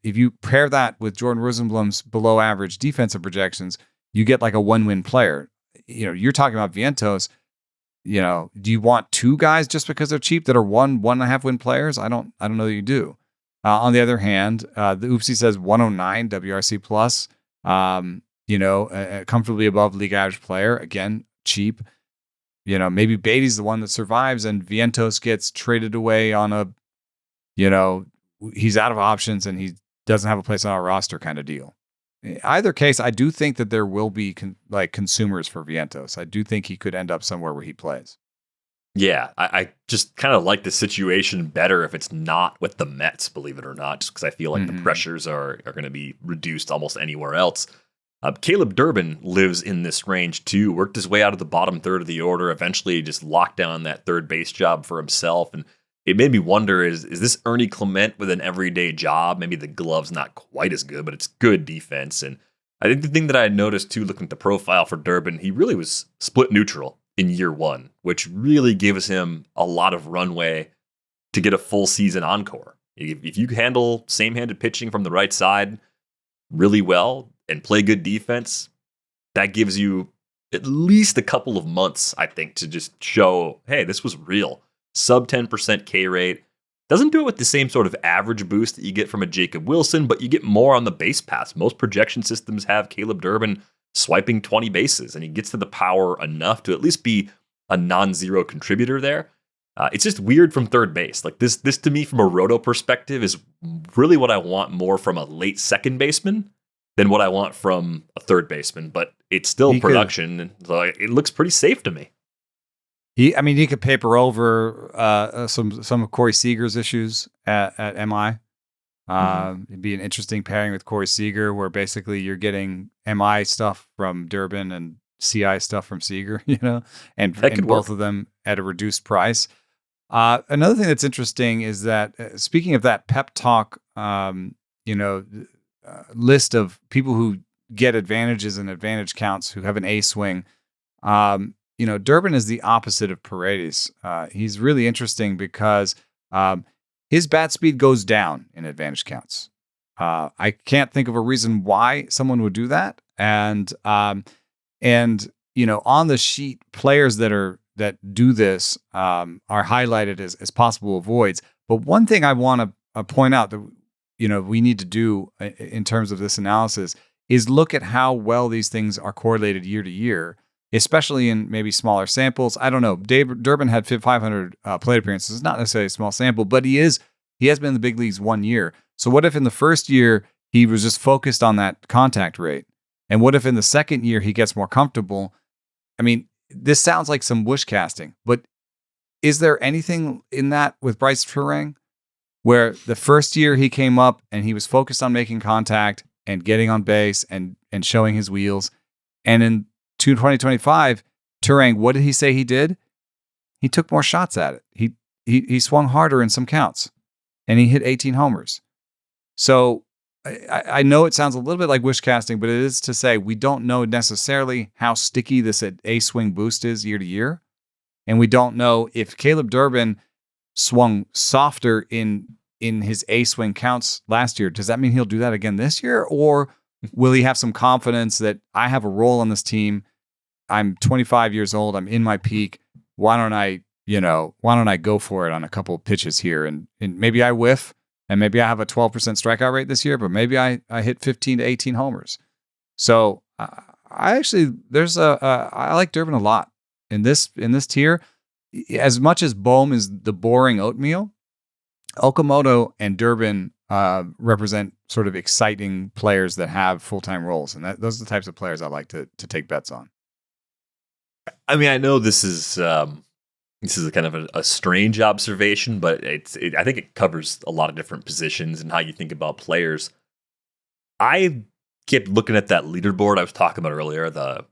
Speaker 2: If you pair that with Jordan Rosenblum's below average defensive projections, you get like a 1-win player. You're talking about Vientos. Do you want two guys just because they're cheap that are 1.5 win players? I don't know that you do. On the other hand, the Oopsie says 109 WRC plus, comfortably above league average player. Again, cheap. Maybe Baty's the one that survives and Vientos gets traded away on a, he's out of options and he doesn't have a place on our roster kind of deal. In either case, I do think that there will be consumers for Vientos. I do think he could end up somewhere where he plays.
Speaker 1: Yeah, I just kind of like the situation better if it's not with the Mets, believe it or not, just because I feel like the pressures are going to be reduced almost anywhere else. Caleb Durbin lives in this range too, worked his way out of the bottom third of the order, eventually just locked down that third base job for himself. And it made me wonder, is this Ernie Clement with an everyday job? Maybe the glove's not quite as good, but it's good defense. And I think the thing that I had noticed too, looking at the profile for Durbin, he really was split neutral in year one, which really gives him a lot of runway to get a full season encore. If you handle same-handed pitching from the right side really well and play good defense, that gives you at least a couple of months, I think, to just show, hey, this was real. Sub 10% K rate. Doesn't do it with the same sort of average boost that you get from a Jacob Wilson, but you get more on the base paths. Most projection systems have Caleb Durbin swiping 20 bases, and he gets to the power enough to at least be a non-zero contributor there. It's just weird from third base. Like this to me, from a roto perspective, is really what I want more from a late second baseman than what I want from a third baseman. But it's still production, and so it looks pretty safe to me.
Speaker 2: He could paper over some of Corey Seager's issues at MI. It'd be an interesting pairing with Corey Seager, where basically you're getting MI stuff from Durbin and CI stuff from Seager, and both of them at a reduced price. Another thing that's interesting is that, speaking of that pep talk, list of people who get advantages and advantage counts who have an A swing, Durbin is the opposite of Paredes. He's really interesting because his bat speed goes down in advantage counts. I can't think of a reason why someone would do that. And on the sheet, players that do this are highlighted as possible avoids. But one thing I want to point out that we need to do in terms of this analysis is look at how well these things are correlated year to year. especially in maybe smaller samples. I don't know. Durbin had 500 plate appearances. It's not necessarily a small sample, but he has been in the big leagues 1 year. So what if in the first year he was just focused on that contact rate? And what if in the second year he gets more comfortable? I mean, this sounds like some wish casting, but is there anything in that with Bryce Turang where the first year he came up and he was focused on making contact and getting on base and showing his wheels, and in 2025, Turang, what did he say he did? He took more shots at it. He swung harder in some counts, and he hit 18 homers. So I know it sounds a little bit like wish casting, but it is to say we don't know necessarily how sticky this A swing boost is year to year. And we don't know if Caleb Durbin swung softer in his A swing counts last year. Does that mean he'll do that again this year? Or will he have some confidence that I have a role on this team? I'm 25 years old. I'm in my peak. Why don't I go for it on a couple of pitches here? And maybe I whiff, and maybe I have a 12% strikeout rate this year, but maybe I hit 15 to 18 homers. So I like Durbin a lot. In this tier, as much as Bohm is the boring oatmeal, Okamoto and Durbin represent sort of exciting players that have full-time roles, and those are the types of players I like to take bets on.
Speaker 1: I mean, I know this is a kind of a strange observation, but I think it covers a lot of different positions and how you think about players. I kept looking at that leaderboard I was talking about earlier, the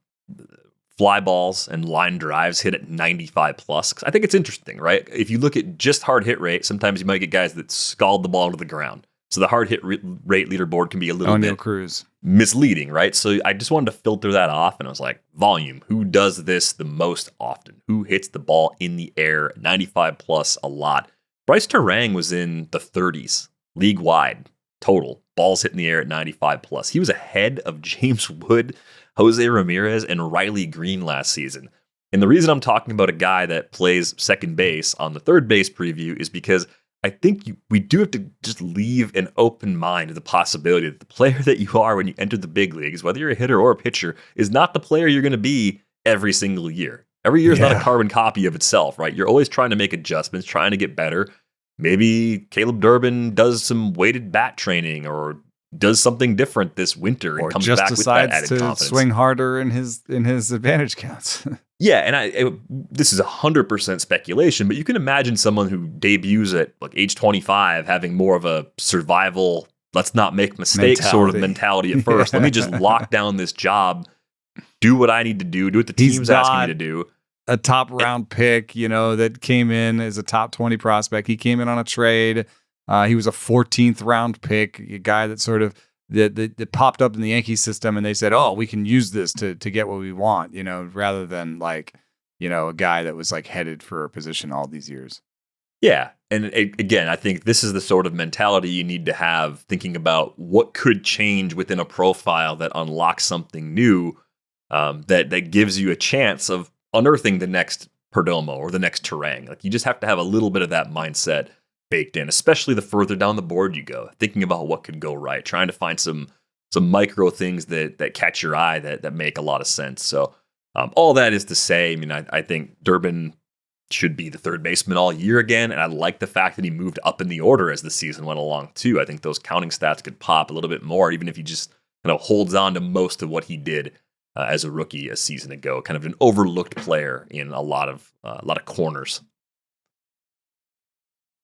Speaker 1: fly balls and line drives hit at 95 plus. I think it's interesting, right? If you look at just hard hit rate, sometimes you might get guys that scald the ball to the ground. So the hard hit rate leaderboard can be a little bit misleading, right? So I just wanted to filter that off, and I was like, volume. Who does this the most often? Who hits the ball in the air 95 plus a lot? Bryce Turang was in the 30s league-wide total. Balls hit in the air at 95 plus. He was ahead of James Wood, Jose Ramírez, and Riley Green last season. And the reason I'm talking about a guy that plays second base on the third base preview is because I think we do have to just leave an open mind to the possibility that the player that you are when you enter the big leagues, whether you're a hitter or a pitcher, is not the player you're going to be every single year. Every year is not a carbon copy of itself, right? You're always trying to make adjustments, trying to get better. Maybe Caleb Durbin does some weighted bat training or does something different this winter and comes back with that added confidence.
Speaker 2: Swing harder in his advantage counts.
Speaker 1: Yeah, and this is 100% speculation, but you can imagine someone who debuts at like age 25 having more of a survival, let's not make mistakes sort of mentality at first. Let me just lock down this job, do what I need to do what the team's asking me to do.
Speaker 2: A top round pick, that came in as a top 20 prospect. He came in on a trade. He was a 14th round pick, a guy that sort of that popped up in the Yankee system, and they said, "Oh, we can use this to get what we want," rather than a guy that was like headed for a position all these years.
Speaker 1: Yeah, and again, I think this is the sort of mentality you need to have, thinking about what could change within a profile that unlocks something new, that gives you a chance of unearthing the next Perdomo or the next Turang. Like, you just have to have a little bit of that mindset baked in, especially the further down the board you go, thinking about what could go right, trying to find some micro things that catch your eye that make a lot of sense. So all that is to say, I mean, I think Durbin should be the third baseman all year again, and I like the fact that he moved up in the order as the season went along too. I think those counting stats could pop a little bit more, even if he just kind of holds on to most of what he did as a rookie a season ago. Kind of an overlooked player in a lot of corners.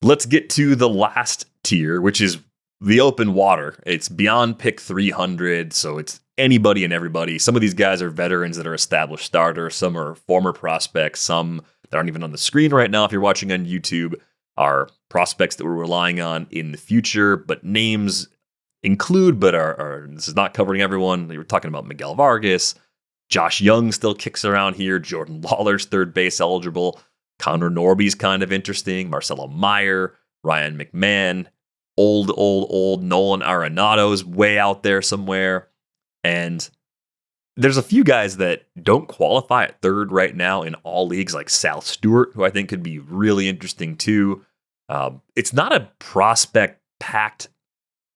Speaker 1: Let's get to the last tier, which is the open water. It's beyond pick 300, so it's anybody and everybody. Some of these guys are veterans that are established starters. Some are former prospects. Some that aren't even on the screen right now if you're watching on YouTube are prospects that we're relying on in the future, but names include, but are this is not covering everyone. We were talking about Miguel Vargas. Josh Jung still kicks around here. Jordan Lawlar's third base eligible. Connor Norby's kind of interesting. Marcelo Meyer, Ryan McMahon, old Nolan Arenado's way out there somewhere. And there's a few guys that don't qualify at third right now in all leagues, like Sal Stewart, who I think could be really interesting too. It's not a prospect-packed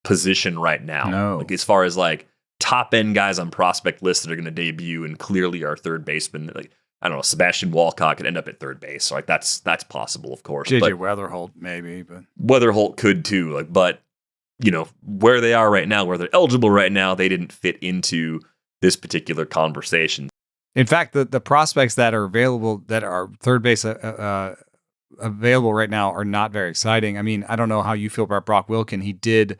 Speaker 1: position right now.
Speaker 2: No.
Speaker 1: Like, as far as like top end guys on prospect lists that are going to debut and clearly are third baseman. Like, I don't know, Sebastian Walcott could end up at third base. So like that's possible, of course.
Speaker 2: JJ Weatherholt maybe, but
Speaker 1: Weatherholt could too. Like, but where they are right now, where they're eligible right now, they didn't fit into this particular conversation.
Speaker 2: In fact, the prospects that are available that are third base available right now are not very exciting. I mean, I don't know how you feel about Brock Wilken. He did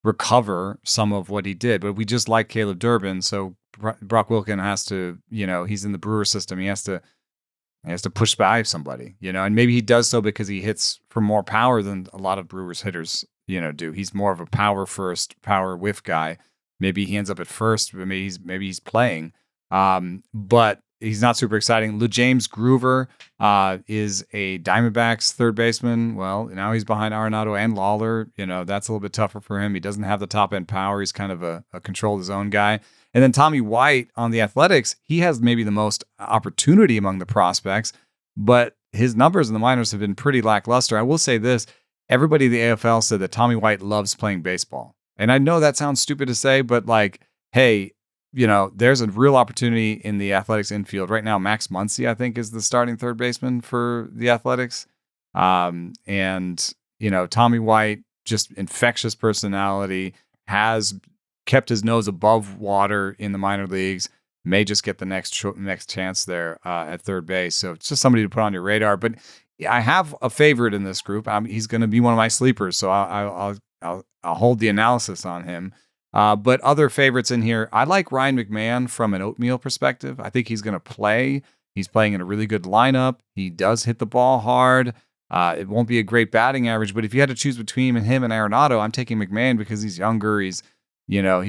Speaker 2: recover some of what he did, but we just like Caleb Durbin, so Brock Wilken has to, he's in the Brewer system. He has to push by somebody, and maybe he does so because he hits for more power than a lot of Brewers hitters, do. He's more of a power first, power whiff guy. Maybe he ends up at first, but maybe he's playing. But he's not super exciting. James Groover is a Diamondbacks third baseman. Well, now he's behind Arenado and Lawlar. That's a little bit tougher for him. He doesn't have the top end power. He's kind of a control of his own guy. And then Tommy White on the Athletics, he has maybe the most opportunity among the prospects, but his numbers in the minors have been pretty lackluster. I will say this, everybody in the AFL said that Tommy White loves playing baseball. And I know that sounds stupid to say, but like, hey, there's a real opportunity in the Athletics infield. Right now, Max Muncy, I think, is the starting third baseman for the Athletics. And Tommy White, just infectious personality, has kept his nose above water in the minor leagues, may just get the next chance there at third base. So it's just somebody to put on your radar. But I have a favorite in this group. He's going to be one of my sleepers, so I'll hold the analysis on him. But other favorites in here, I like Ryan McMahon from an oatmeal perspective. I think he's going to play. He's playing in a really good lineup. He does hit the ball hard. It won't be a great batting average, but if you had to choose between him and Arenado, I'm taking McMahon because he's younger. He's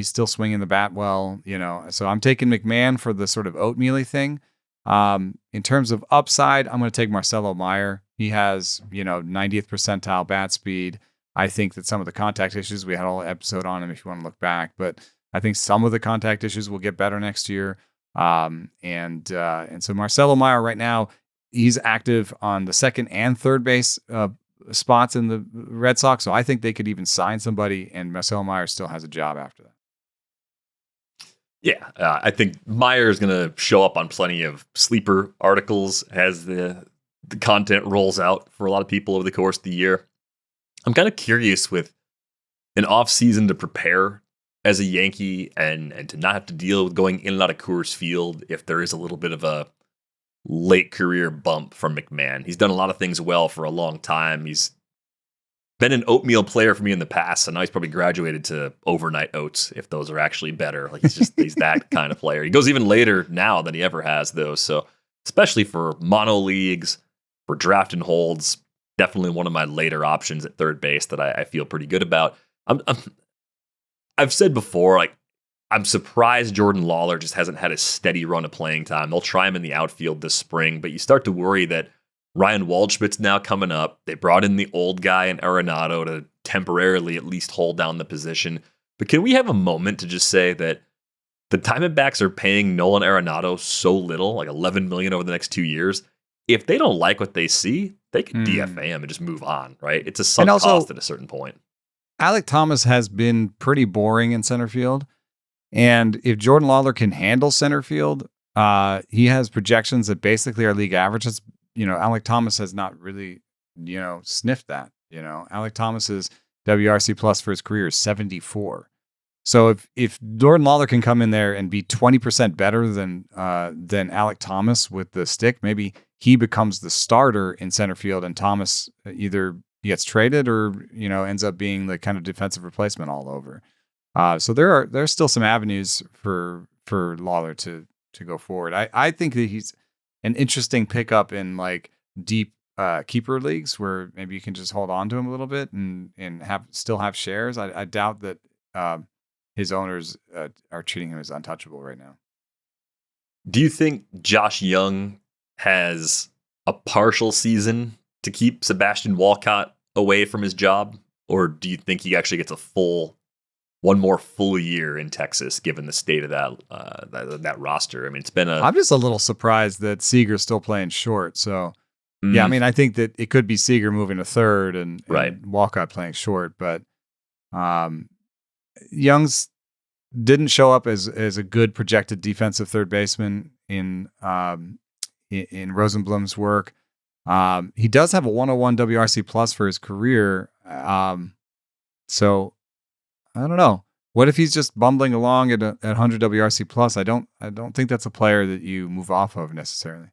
Speaker 2: still swinging the bat well, so I'm taking McMahon for the sort of oatmeal-y thing. In terms of upside, I'm going to take Marcelo Meyer. He has, 90th percentile bat speed. I think that some of the contact issues, we had a whole episode on him if you want to look back, but I think some of the contact issues will get better next year. And so Marcelo Meyer right now, he's active on the second and third base spots in the Red Sox. So I think they could even sign somebody and Marcelo Meyer still has a job after that.
Speaker 1: Yeah, I think Meyer is going to show up on plenty of sleeper articles as the content rolls out for a lot of people over the course of the year. I'm kind of curious with an off season to prepare as a Yankee and to not have to deal with going in and out of Coors Field if there is a little bit of a late career bump from McMahon. He's done a lot of things well for a long time. He's been an oatmeal player for me in the past, and now he's probably graduated to overnight oats if those are actually better. Like he's that kind of player. He goes even later now than he ever has those. So especially for mono leagues, for draft and holds, definitely one of my later options at third base that I feel pretty good about. I've said before, like, I'm surprised Jordan Lawlar just hasn't had a steady run of playing time. They'll try him in the outfield this spring, but you start to worry that Ryan Waldschmidt's now coming up. They brought in the old guy in Arenado to temporarily at least hold down the position. But can we have a moment to just say that the Diamondbacks are paying Nolan Arenado so little, like $11 million over the next 2 years? If they don't like what they see, they can DFA him and just move on, right? It's a sunk cost at a certain point.
Speaker 2: Alec Thomas has been pretty boring in center field. And if Jordan Lawlar can handle center field, he has projections that basically are league averages. Alec Thomas has not really, sniffed that. Alec Thomas's WRC plus for his career is 74. So if Jordan Lawlar can come in there and be 20% better than Alec Thomas with the stick, maybe he becomes the starter in center field, and Thomas either gets traded or ends up being the kind of defensive replacement all over. So there's still some avenues for Lawlar to go forward. I think that he's an interesting pickup in like deep keeper leagues where maybe you can just hold on to him a little bit and still have shares. I doubt that his owners are treating him as untouchable right now.
Speaker 1: Do you think Josh Jung has a partial season to keep Sebastian Walcott away from his job? Or do you think he actually gets one more full year in Texas, given the state of that roster? I mean, it's been
Speaker 2: I'm just a little surprised that Seager's still playing short. So, yeah, I mean, I think that it could be Seager moving to third and Walcott playing short. But Young's didn't show up as a good projected defensive third baseman in Rosenblum's work. He does have a 101 WRC plus for his career. So I don't know. What if he's just bumbling along at 100 WRC plus? I don't think that's a player that you move off of necessarily.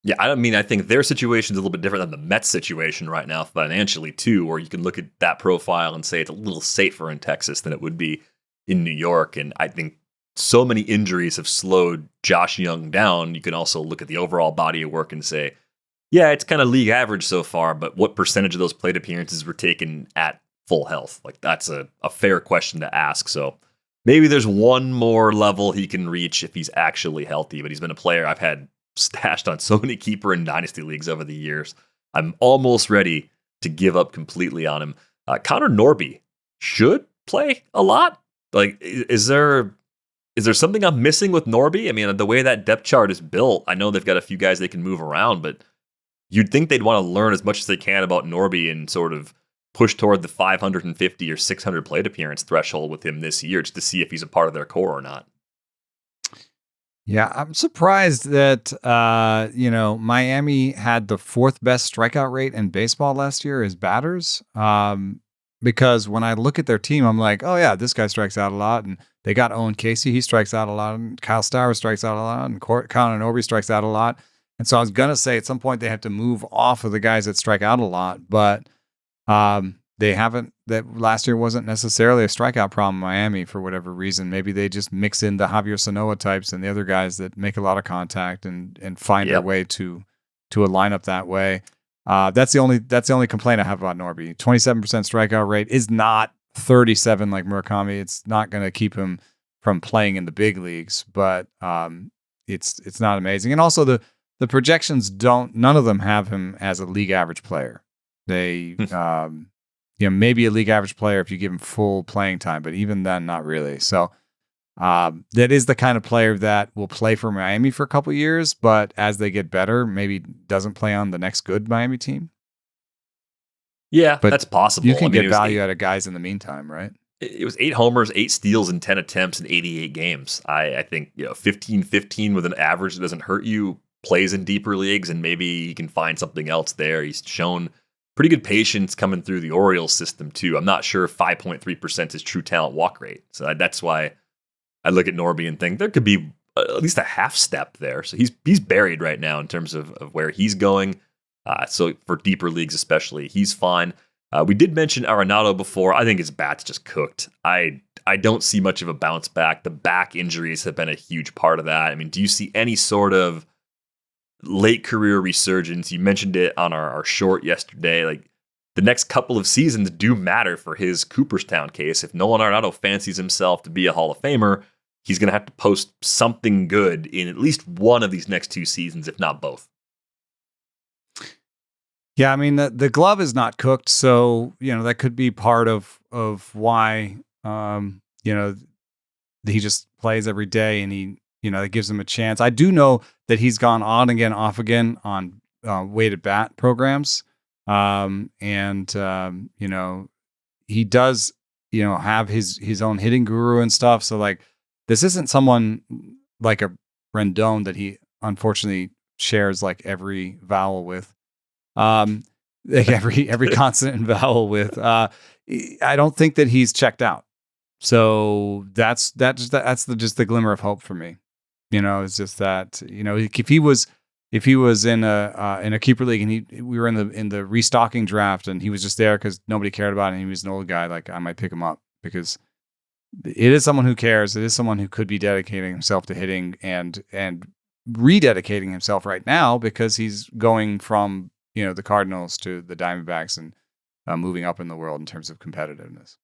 Speaker 1: Yeah, I think their situation is a little bit different than the Mets situation right now financially too, where you can look at that profile and say it's a little safer in Texas than it would be in New York. And I think so many injuries have slowed Josh Jung down. You can also look at the overall body of work and say, yeah, it's kind of league average so far, but what percentage of those plate appearances were taken at full health? Like, that's a fair question to ask. So maybe there's one more level he can reach if he's actually healthy, but he's been a player I've had stashed on so many keeper and dynasty leagues over the years. I'm almost ready to give up completely on him. Connor Norby should play a lot. Like, is there something I'm missing with Norby? I mean, the way that depth chart is built, I know they've got a few guys they can move around, but you'd think they'd want to learn as much as they can about Norby and sort of push toward the 550 or 600 plate appearance threshold with him this year, just to see if he's a part of their core or not.
Speaker 2: Yeah, I'm surprised that Miami had the fourth best strikeout rate in baseball last year as batters. Because when I look at their team, I'm like, oh yeah, this guy strikes out a lot, and they got Owen Casey, he strikes out a lot, and Kyle Stowers strikes out a lot, and Connor Norby strikes out a lot. And so I was gonna say at some point they have to move off of the guys that strike out a lot, but they haven't. That last year wasn't necessarily a strikeout problem in Miami for whatever reason. Maybe they just mix in the Javier Sanoa types and the other guys that make a lot of contact and find their way to a lineup that way. That's the only complaint I have about Norby. 27% strikeout rate is not 37 like Murakami. It's not going to keep him from playing in the big leagues, but it's not amazing. And also the projections none of them have him as a league average player. They maybe a league average player if you give him full playing time, but even then, not really. So that is the kind of player that will play for Miami for a couple of years, but as they get better, maybe doesn't play on the next good Miami team.
Speaker 1: Yeah,
Speaker 2: but
Speaker 1: that's possible.
Speaker 2: You can get value out of guys in the meantime, right?
Speaker 1: It was 8 homers, 8 steals, and 10 attempts in 88 games. I think 15-15 with an average that doesn't hurt you, plays in deeper leagues, and maybe he can find something else there. He's shown pretty good patience coming through the Orioles system too. I'm not sure if 5.3% is true talent walk rate. So that's why I look at Norby and think there could be at least a half step there. So he's buried right now in terms of where he's going. So for deeper leagues especially, he's fine. We did mention Arenado before. I think his bat's just cooked. I don't see much of a bounce back. The back injuries have been a huge part of that. I mean, do you see any sort of late career resurgence? You mentioned it on our short yesterday. Like, the next couple of seasons do matter for his Cooperstown case. If Nolan Arenado fancies himself to be a Hall of Famer, he's going to have to post something good in at least one of these next 2 seasons, if not both.
Speaker 2: Yeah, I mean, the glove is not cooked, so that could be part of why he just plays every day, and he that gives him a chance. I do know that he's gone on again, off again on weighted bat programs. He does, have his own hitting guru and stuff. So like, this isn't someone like a Rendon that he unfortunately shares like every vowel with, like every consonant and vowel with. I don't think that he's checked out. So that's just the glimmer of hope for me. It's just that, if he was in a keeper league and we were in the restocking draft and he was just there because nobody cared about him, and he was an old guy, like, I might pick him up because it is someone who cares. It is someone who could be dedicating himself to hitting and rededicating himself right now because he's going from the Cardinals to the Diamondbacks and moving up in the world in terms of competitiveness.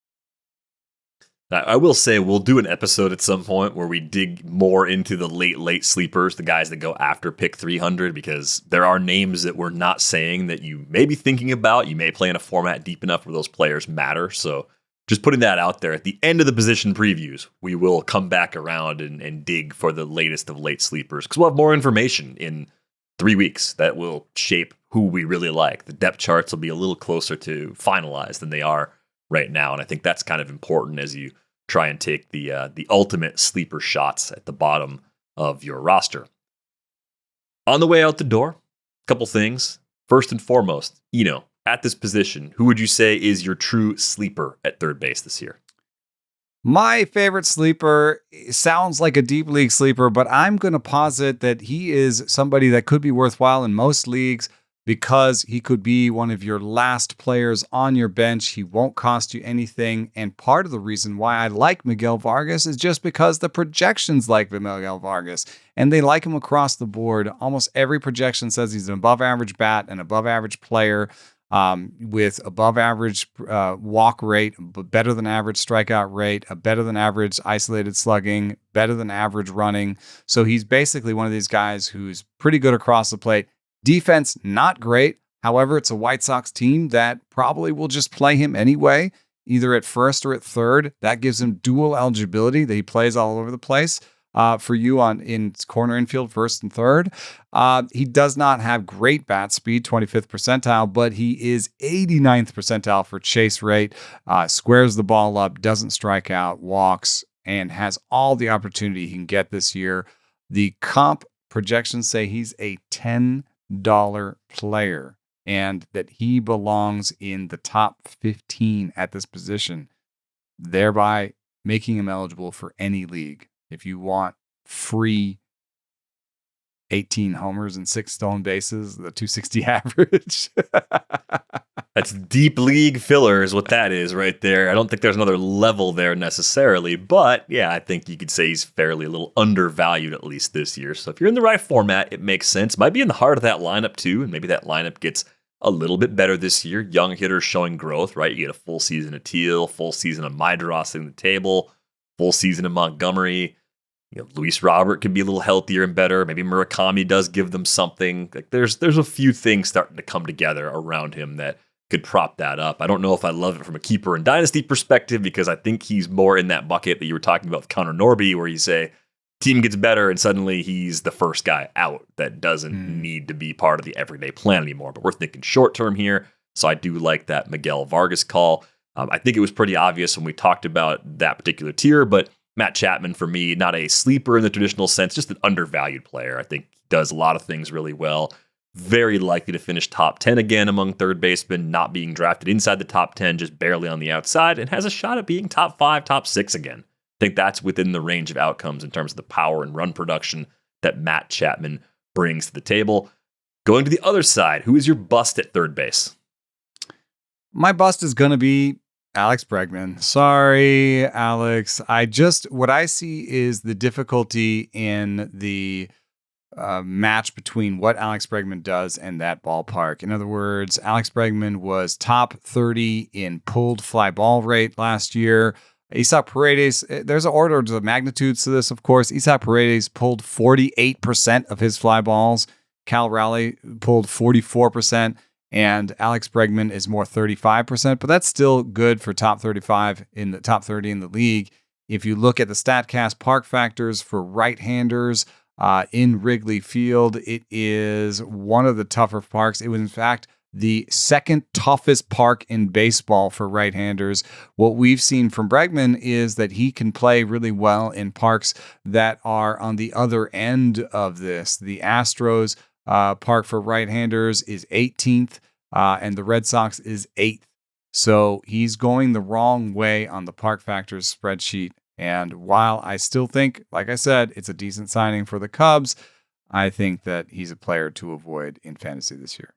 Speaker 1: I will say we'll do an episode at some point where we dig more into the late sleepers, the guys that go after pick 300, because there are names that we're not saying that you may be thinking about. You may play in a format deep enough where those players matter. So just putting that out there. At the end of the position previews, we will come back around and dig for the latest of late sleepers, because we'll have more information in 3 weeks that will shape who we really like. The depth charts will be a little closer to finalized than they are right now. And I think that's kind of important as you try and take the ultimate sleeper shots at the bottom of your roster. On the way out the door, a couple things. First and foremost, at this position, who would you say is your true sleeper at third base this year?
Speaker 2: My favorite sleeper sounds like a deep league sleeper, but I'm going to posit that he is somebody that could be worthwhile in most leagues because he could be one of your last players on your bench. He won't cost you anything. And part of the reason why I like Miguel Vargas is just because the projections like Miguel Vargas, and they like him across the board. Almost every projection says he's an above average bat, an above average player, with above average walk rate, better than average strikeout rate, a better than average isolated slugging, better than average running. So he's basically one of these guys who's pretty good across the plate. Defense, not great. However, it's a White Sox team that probably will just play him anyway, either at first or at third. That gives him dual eligibility that he plays all over the place. For you in corner infield, first and third. He does not have great bat speed, 25th percentile, but he is 89th percentile for chase rate, squares the ball up, doesn't strike out, walks, and has all the opportunity he can get this year. The comp projections say he's a $10 player and that he belongs in the top 15 at this position, thereby making him eligible for any league. If you want free 18 homers and 6 stolen bases, the 260 average.
Speaker 1: That's deep league filler is what that is right there. I don't think there's another level there necessarily, but yeah, I think you could say he's fairly a little undervalued at least this year. So if you're in the right format, it makes sense. Might be in the heart of that lineup too, and maybe that lineup gets a little bit better this year. Young hitters showing growth, right? You get a full season of Teal, full season of Maidra sitting at the table, full season of Montgomery. Luis Robert could be a little healthier and better. Maybe Murakami does give them something. Like there's a few things starting to come together around him that could prop that up. I don't know if I love it from a keeper and dynasty perspective because I think he's more in that bucket that you were talking about with Connor Norby, where you say team gets better and suddenly he's the first guy out that doesn't need to be part of the everyday plan anymore. But we're thinking short term here, so I do like that Miguel Vargas call. I think it was pretty obvious when we talked about that particular tier, but Matt Chapman, for me, not a sleeper in the traditional sense, just an undervalued player. I think he does a lot of things really well. Very likely to finish top 10 again among third basemen, not being drafted inside the top 10, just barely on the outside, and has a shot at being top 5, top 6 again. I think that's within the range of outcomes in terms of the power and run production that Matt Chapman brings to the table. Going to the other side, who is your bust at third base?
Speaker 2: My bust is going to be Alex Bregman. Sorry, Alex. What I see is the difficulty in the match between what Alex Bregman does and that ballpark. In other words, Alex Bregman was top 30 in pulled fly ball rate last year. Isaac Paredes, there's an order to the magnitudes to this, of course. Isaac Paredes pulled 48% of his fly balls. Cal Raleigh pulled 44%. And Alex Bregman is more 35%, but that's still good for top 35 in the top 30 in the league. If you look at the StatCast park factors for right-handers in Wrigley Field, it is one of the tougher parks. It was, in fact, the second toughest park in baseball for right-handers. What we've seen from Bregman is that he can play really well in parks that are on the other end of this. The Astros park for right-handers is 18th, and the Red Sox is 8th. So he's going the wrong way on the park factors spreadsheet. And while I still think, like I said, it's a decent signing for the Cubs, I think that he's a player to avoid in fantasy this year.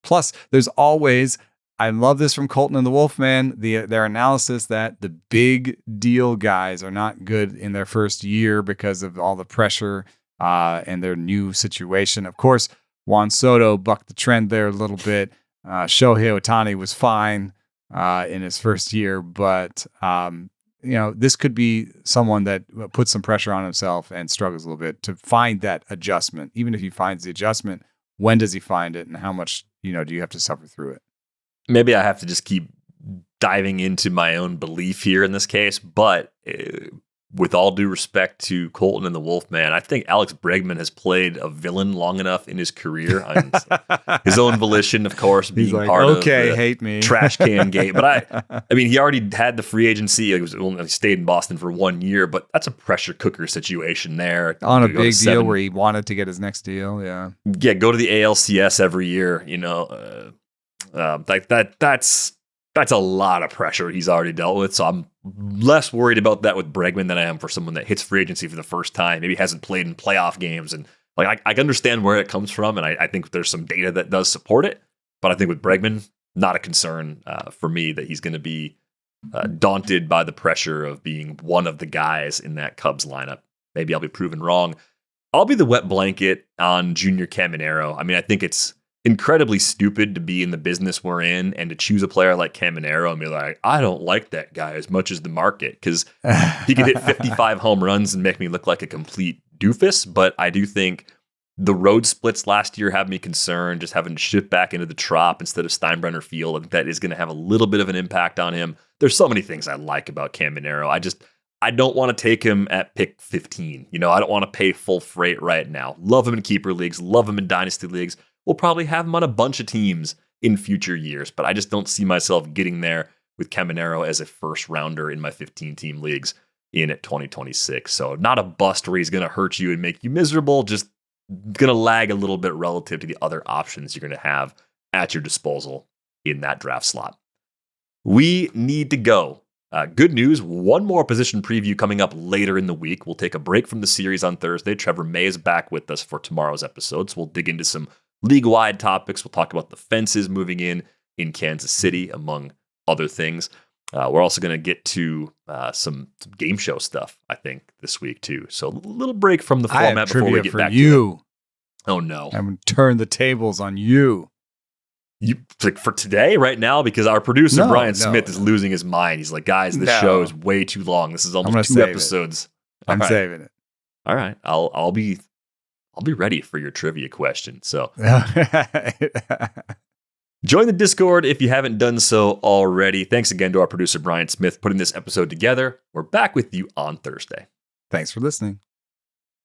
Speaker 2: Plus, there's always, I love this from Colton and the Wolfman, their analysis that the big deal guys are not good in their first year because of all the pressure and their new situation. Of course, Juan Soto bucked the trend there a little bit. Shohei Ohtani was fine in his first year, but this could be someone that puts some pressure on himself and struggles a little bit to find that adjustment. Even if he finds the adjustment, when does he find it, and how much do you have to suffer through it?
Speaker 1: Maybe I have to just keep diving into my own belief here in this case, but with all due respect to Colton and the Wolfman, I think Alex Bregman has played a villain long enough in his career on his own volition, of course, being
Speaker 2: like,
Speaker 1: part of
Speaker 2: hate me.
Speaker 1: trash can game. But I mean, he already had the free agency. He stayed in Boston for 1 year, but that's a pressure cooker situation there.
Speaker 2: On a big deal where he wanted to get his next deal. Yeah.
Speaker 1: Yeah. Go to the ALCS every year, you know, like that's a lot of pressure he's already dealt with. So I'm less worried about that with Bregman than I am for someone that hits free agency for the first time. Maybe hasn't played in playoff games. And like I understand where it comes from. And I think there's some data that does support it. But I think with Bregman, not a concern for me that he's going to be daunted by the pressure of being one of the guys in that Cubs lineup. Maybe I'll be proven wrong. I'll be the wet blanket on Junior Caminero. I mean, I think it's incredibly stupid to be in the business we're in and to choose a player like Caminero and be like, I don't like that guy as much as the market, because he could hit 55 home runs and make me look like a complete doofus. But I do think the road splits last year have me concerned, just having to shift back into the Trop instead of Steinbrenner Field. I think that is going to have a little bit of an impact on him. There's so many things I like about Caminero. I don't want to take him at pick 15. You know, I don't want to pay full freight right now. Love him in keeper leagues, love him in dynasty leagues. We'll probably have him on a bunch of teams in future years, but I just don't see myself getting there with Caminero as a first rounder in my 15-team leagues in 2026. So not a bust where he's going to hurt you and make you miserable, just going to lag a little bit relative to the other options you're going to have at your disposal in that draft slot. We need to go. Good news, one more position preview coming up later in the week. We'll take a break from the series on Thursday. Trevor May is back with us for tomorrow's episode, so we'll dig into some league-wide topics. We'll talk about the fences moving in Kansas City, among other things. We're also going to get to some game show stuff, I think, this week, too. So a little break from the format before we get back to it. Oh, no.
Speaker 2: I'm going to turn the tables on you.
Speaker 1: You like for today, right now, because our producer, Brian Smith, is losing his mind. He's like, guys, this show is way too long. This is almost 2 episodes.
Speaker 2: I'm saving it.
Speaker 1: All right. I'll be ready for your trivia question. So join the Discord if you haven't done so already. Thanks again to our producer, Brian Smith, putting this episode together. We're back with you on Thursday.
Speaker 2: Thanks for listening.